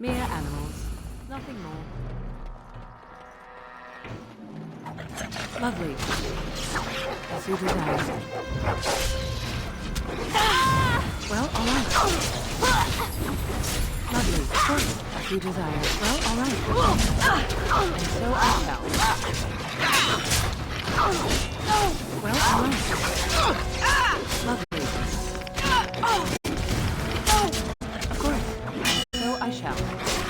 Mere animals. Nothing more. Lovely. As you desire. Well, all right. Lovely. Of course. As you desire. Well, all right. And so I shall. Well, all right. Lovely. Of course. And so I shall.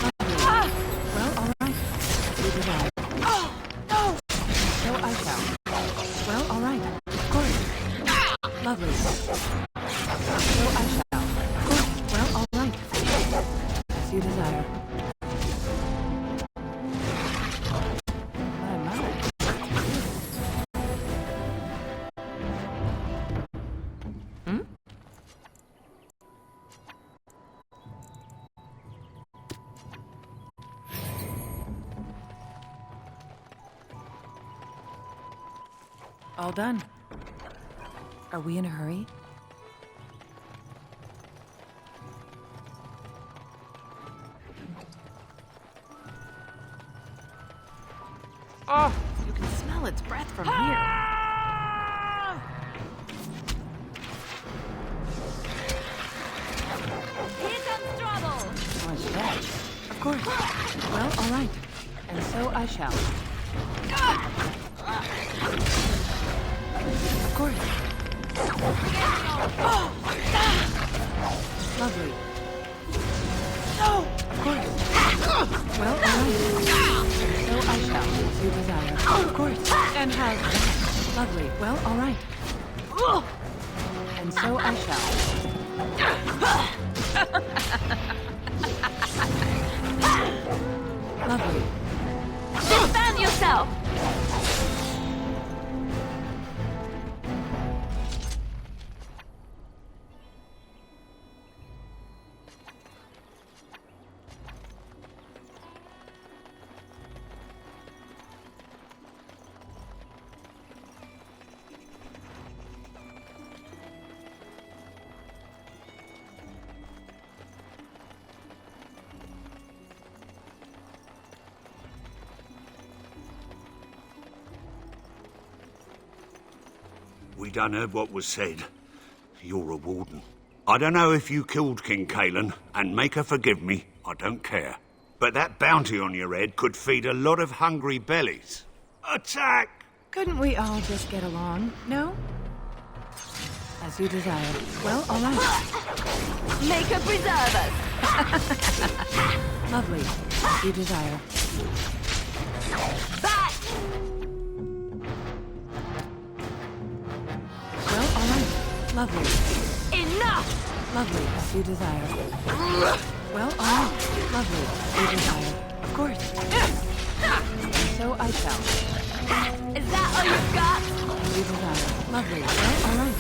Lovely. Well, all right. As you desire. So I shall. Well, all right. Of course. Lovely. So I shall. Of course. Well, all right. As you desire. My. All done. Are we in a hurry? Oh, you can smell its breath from here. Here comes trouble! Oh, it's that. Of course. Well, all right. And so I shall. Of course. Lovely. No! Of course. Well, all right. So I shall, as you desire. Of course. And how's that? Lovely. Well, all right. And so I shall. Lovely. Defend yourself! We done heard what was said. You're a warden. I don't know if you killed King Kalen, and make her forgive me, I don't care. But that bounty on your head could feed a lot of hungry bellies. Attack! Couldn't we all just get along? No? As you desire. Well, all right. Make her preserve us! Lovely. As you desire. Back! Well, all right. Lovely. Enough! Lovely. As you desire. Well, all right. Lovely. As you desire. Of course. So I shall. Is that all you've got? As you desire. Lovely. Well, all right.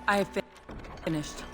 I have finished.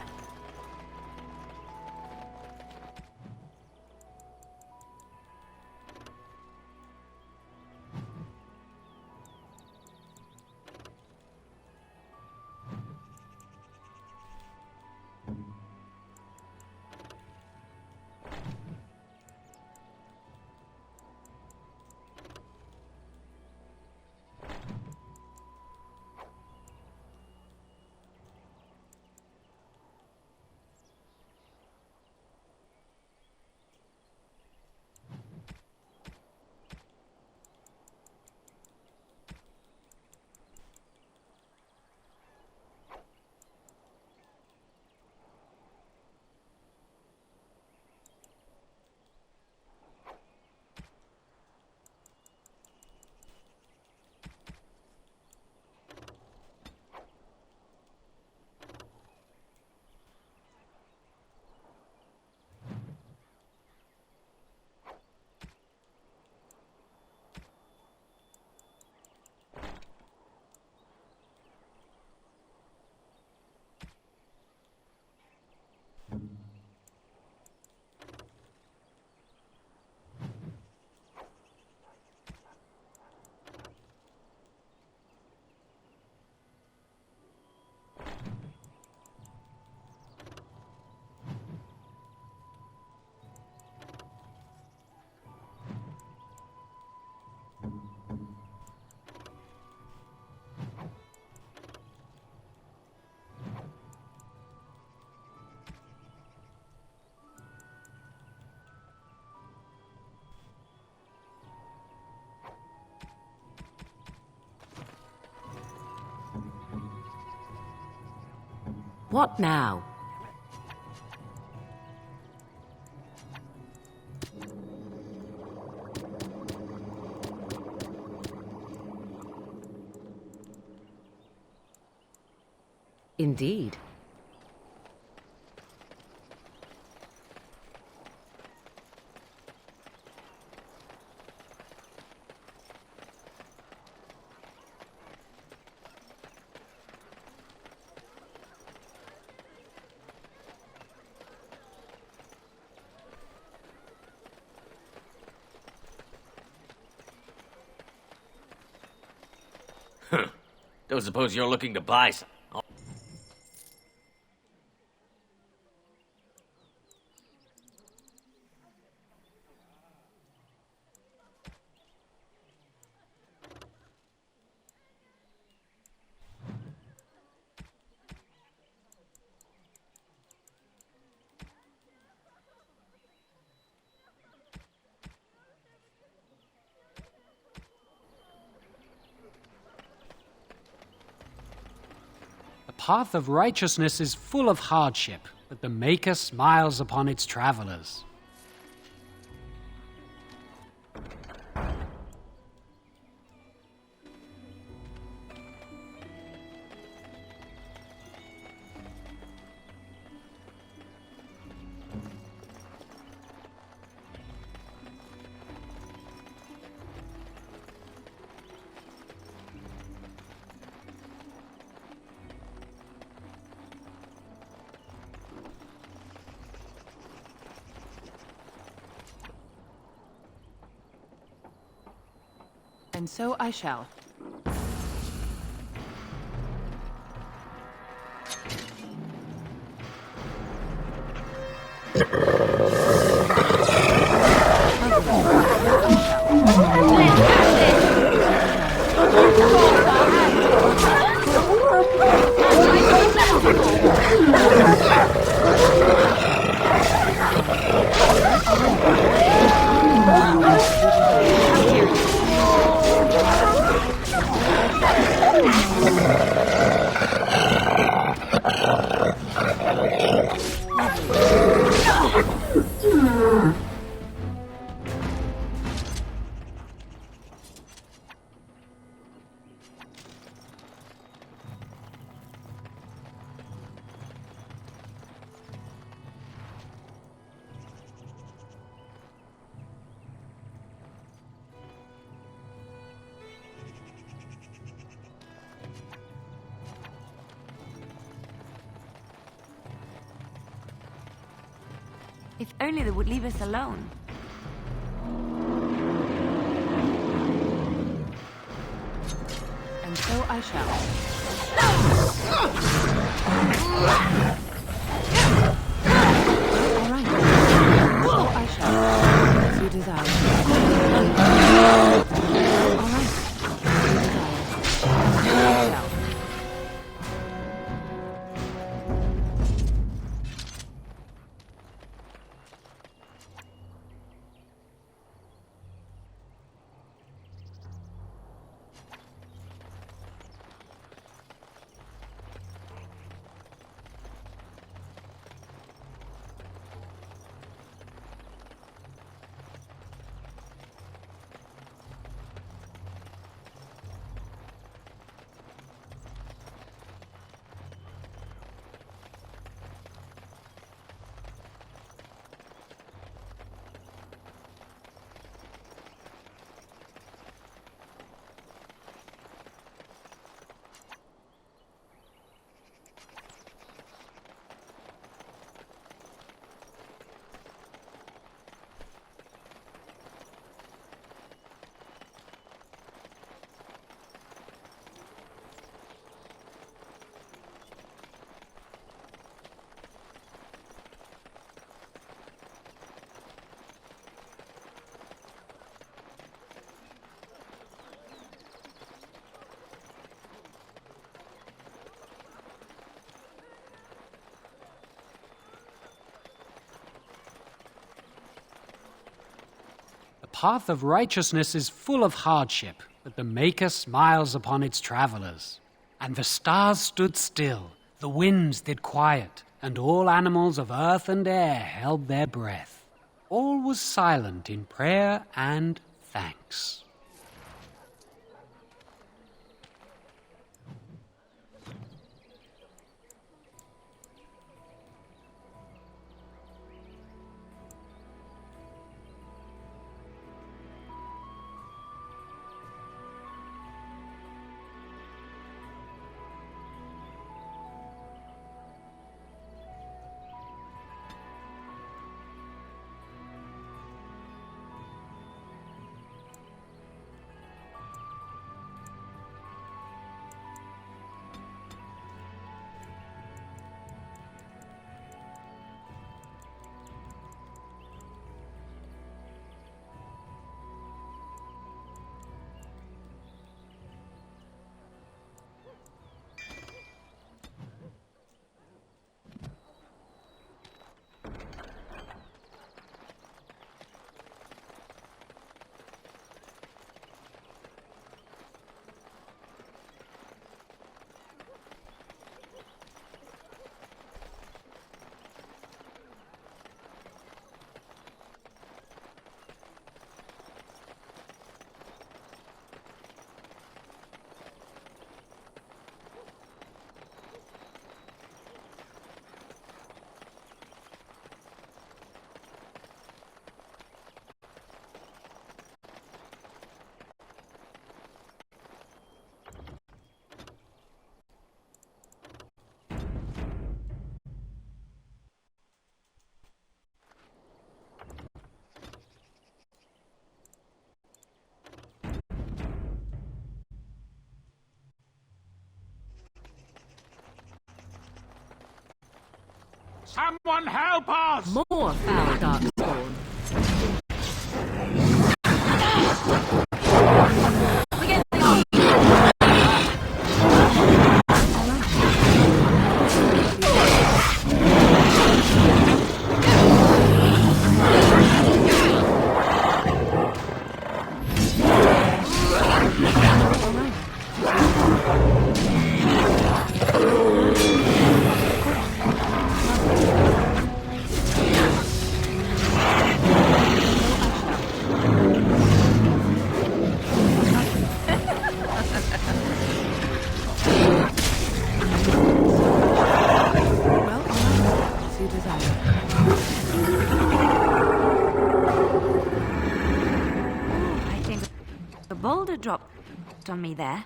What now? Indeed. Don't suppose you're looking to buy some? The path of righteousness is full of hardship, but the Maker smiles upon its travelers. And so I shall. If only they would leave us alone. And so I shall. All right. So I shall. As you desire. All right. As you desire. So I shall. The path of righteousness is full of hardship, but the Maker smiles upon its travelers. And the stars stood still, the winds did quiet, and all animals of earth and air held their breath. All was silent in prayer and thanks. Someone help us! More foul dark spawn. I think the boulder dropped on me there.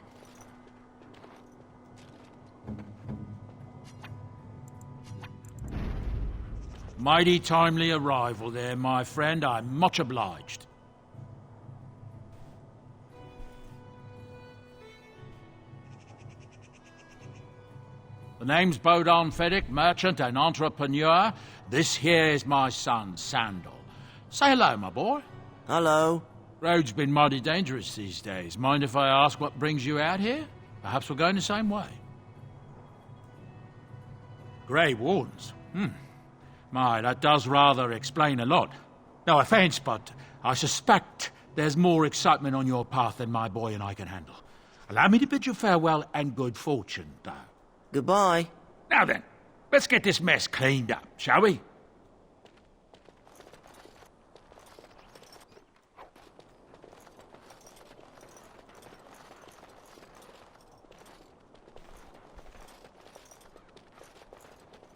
Mighty timely arrival there, my friend. I'm much obliged. The name's Bodon Feddick, merchant and entrepreneur. This here is my son, Sandal. Say hello, my boy. Hello. Road's been mighty dangerous these days. Mind if I ask what brings you out here? Perhaps we're going the same way. Grey Wardens. My, that does rather explain a lot. No offence, but I suspect there's more excitement on your path than my boy and I can handle. Allow me to bid you farewell and good fortune, though. Goodbye. Now then, let's get this mess cleaned up, shall we?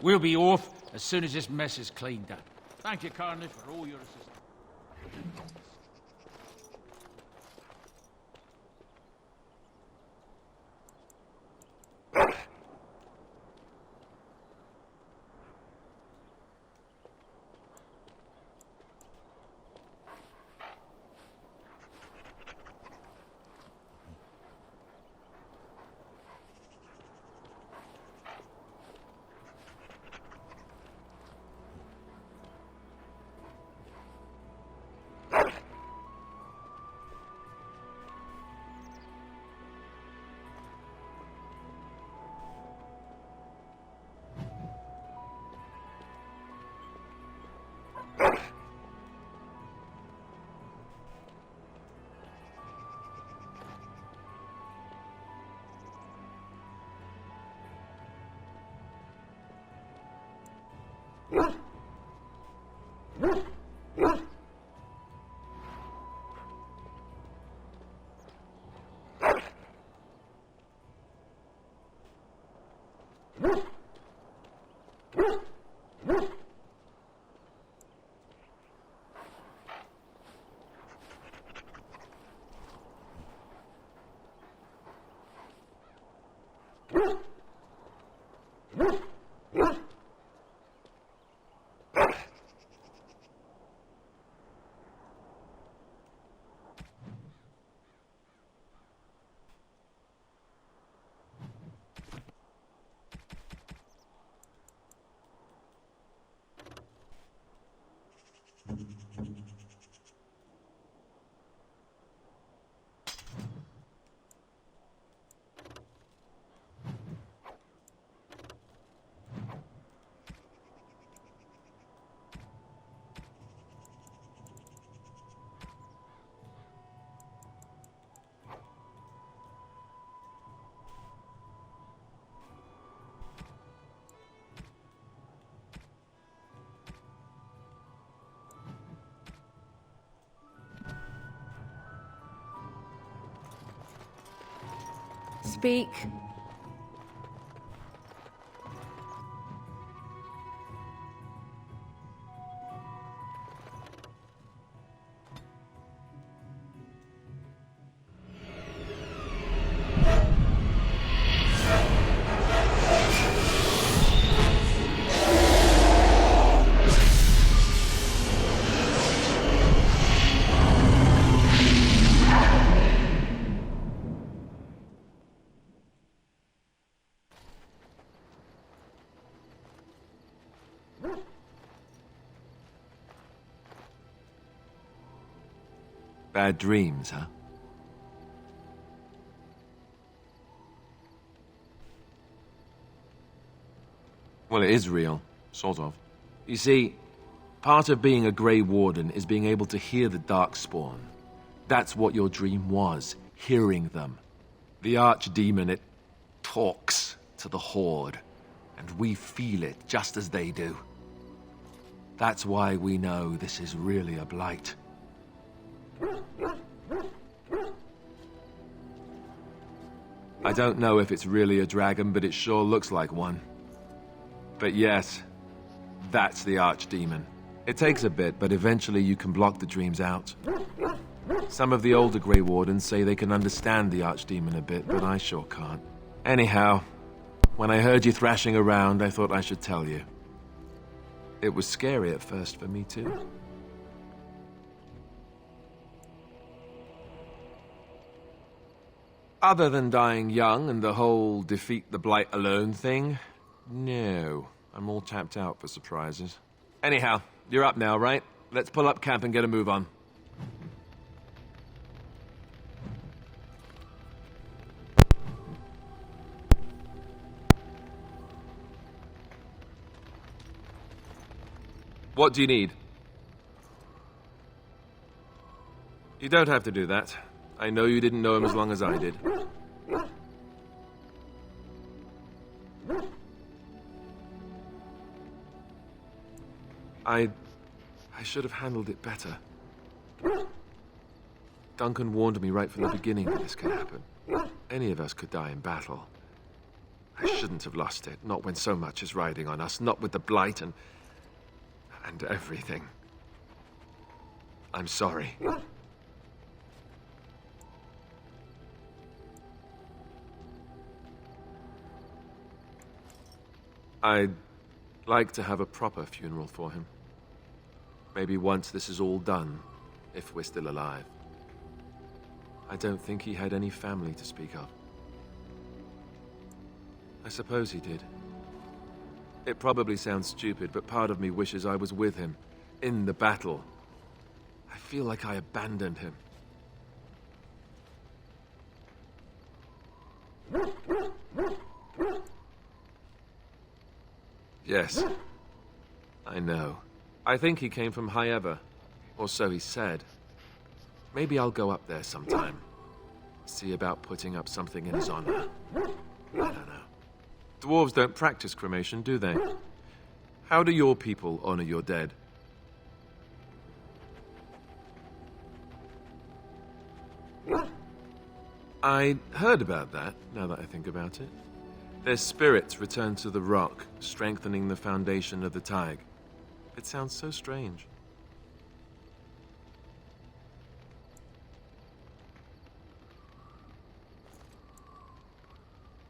We'll be off as soon as this mess is cleaned up. Thank you, kindly, for all your assistance. Speak. Bad dreams, huh? Well, it is real, sort of. You see, part of being a Grey Warden is being able to hear the Darkspawn. That's what your dream was, hearing them. The Archdemon, it talks to the Horde, and we feel it just as they do. That's why we know this is really a blight. I don't know if it's really a dragon, but it sure looks like one. But yes, that's the Archdemon. It takes a bit, but eventually you can block the dreams out. Some of the older Grey Wardens say they can understand the Archdemon a bit, but I sure can't. Anyhow, when I heard you thrashing around, I thought I should tell you. It was scary at first for me, too. Other than dying young and the whole defeat the Blight alone thing, no. I'm all tapped out for surprises. Anyhow, you're up now, right? Let's pull up camp and get a move on. What do you need? You don't have to do that. I know you didn't know him as long as I did. I should have handled it better. Duncan warned me right from the beginning that this could happen. Any of us could die in battle. I shouldn't have lost it, not when so much is riding on us, not with the Blight and everything. I'm sorry. I'd like to have a proper funeral for him. Maybe once this is all done, if we're still alive. I don't think he had any family to speak of. I suppose he did. It probably sounds stupid, but part of me wishes I was with him, in the battle. I feel like I abandoned him. Yes, I know. I think he came from High Ever, or so he said. Maybe I'll go up there sometime. See about putting up something in his honor. I don't know. Dwarves don't practice cremation, do they? How do your people honor your dead? I heard about that, now that I think about it. Their spirits return to the rock, strengthening the foundation of the Tig. It sounds so strange.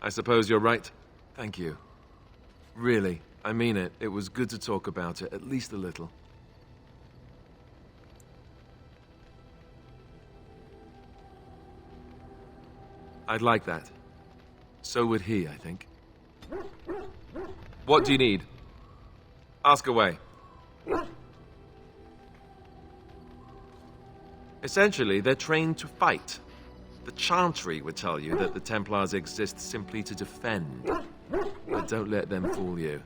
I suppose you're right. Thank you. Really, I mean it. It was good to talk about it, at least a little. I'd like that. So would he, I think. What do you need? Ask away. Essentially, they're trained to fight. The Chantry would tell you that the Templars exist simply to defend. But don't let them fool you.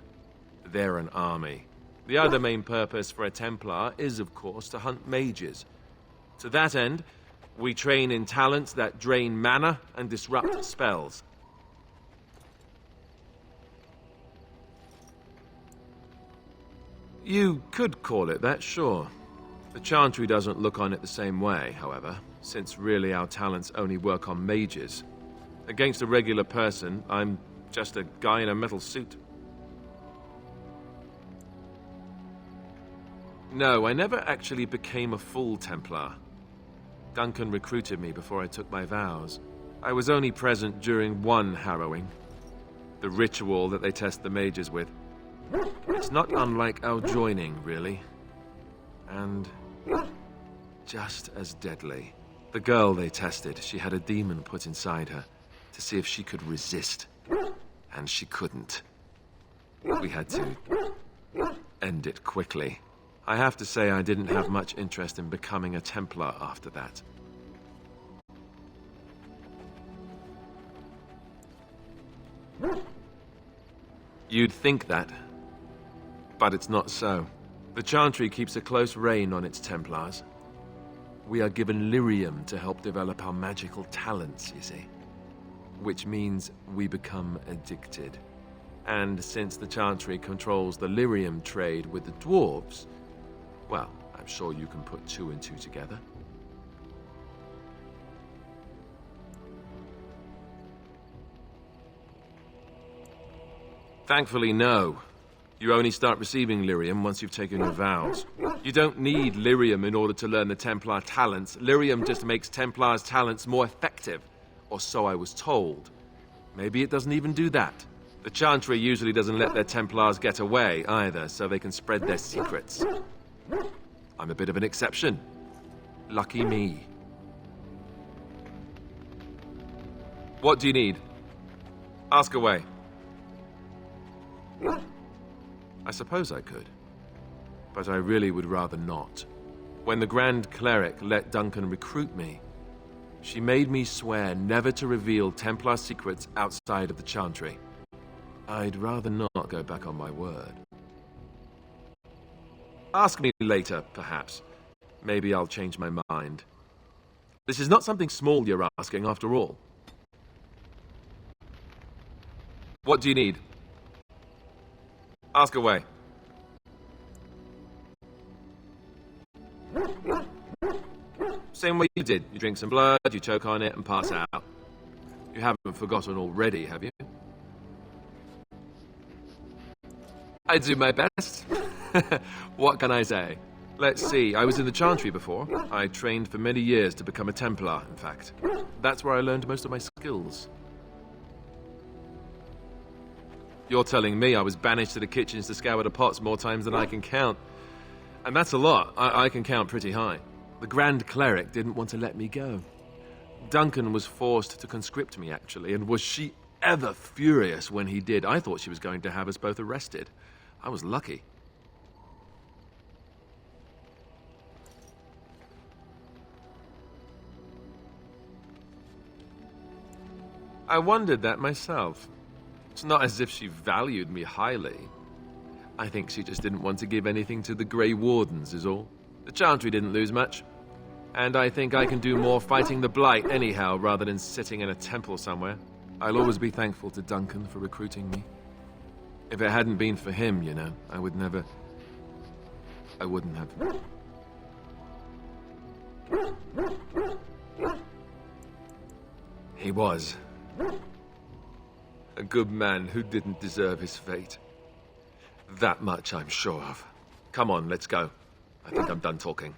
They're an army. The other main purpose for a Templar is, of course, to hunt mages. To that end, we train in talents that drain mana and disrupt spells. You could call it that, sure. The Chantry doesn't look on it the same way, however, since really our talents only work on mages. Against a regular person, I'm just a guy in a metal suit. No, I never actually became a full Templar. Duncan recruited me before I took my vows. I was only present during one harrowing. The ritual that they test the mages with. It's not unlike our joining, really. And just as deadly. The girl they tested, she had a demon put inside her to see if she could resist. And she couldn't. We had to end it quickly. I have to say I didn't have much interest in becoming a Templar after that. You'd think that, but it's not so. The Chantry keeps a close rein on its Templars. We are given lyrium to help develop our magical talents, you see. Which means we become addicted. And since the Chantry controls the lyrium trade with the dwarves, well, I'm sure you can put two and two together. Thankfully, no. You only start receiving lyrium once you've taken your vows. You don't need lyrium in order to learn the Templar talents. Lyrium just makes Templars' talents more effective. Or so I was told. Maybe it doesn't even do that. The Chantry usually doesn't let their Templars get away, either, so they can spread their secrets. I'm a bit of an exception. Lucky me. What do you need? Ask away. I suppose I could. But I really would rather not. When the Grand Cleric let Duncan recruit me, she made me swear never to reveal Templar secrets outside of the Chantry. I'd rather not go back on my word. Ask me later, perhaps. Maybe I'll change my mind. This is not something small you're asking, after all. What do you need? Ask away. Same way you did. You drink some blood, you choke on it, and pass out. You haven't forgotten already, have you? I do my best. What can I say? Let's see, I was in the Chantry before. I trained for many years to become a Templar, in fact. That's where I learned most of my skills. You're telling me I was banished to the kitchens to scour the pots more times than I can count. And that's a lot. I can count pretty high. The Grand Cleric didn't want to let me go. Duncan was forced to conscript me, actually, and was she ever furious when he did. I thought she was going to have us both arrested. I was lucky. I wondered that myself. It's not as if she valued me highly. I think she just didn't want to give anything to the Grey Wardens, is all. The Chantry didn't lose much. And I think I can do more fighting the Blight anyhow, rather than sitting in a temple somewhere. I'll always be thankful to Duncan for recruiting me. If it hadn't been for him, you know, I wouldn't have. He was a good man who didn't deserve his fate. That much I'm sure of. Come on, let's go. I think I'm done talking.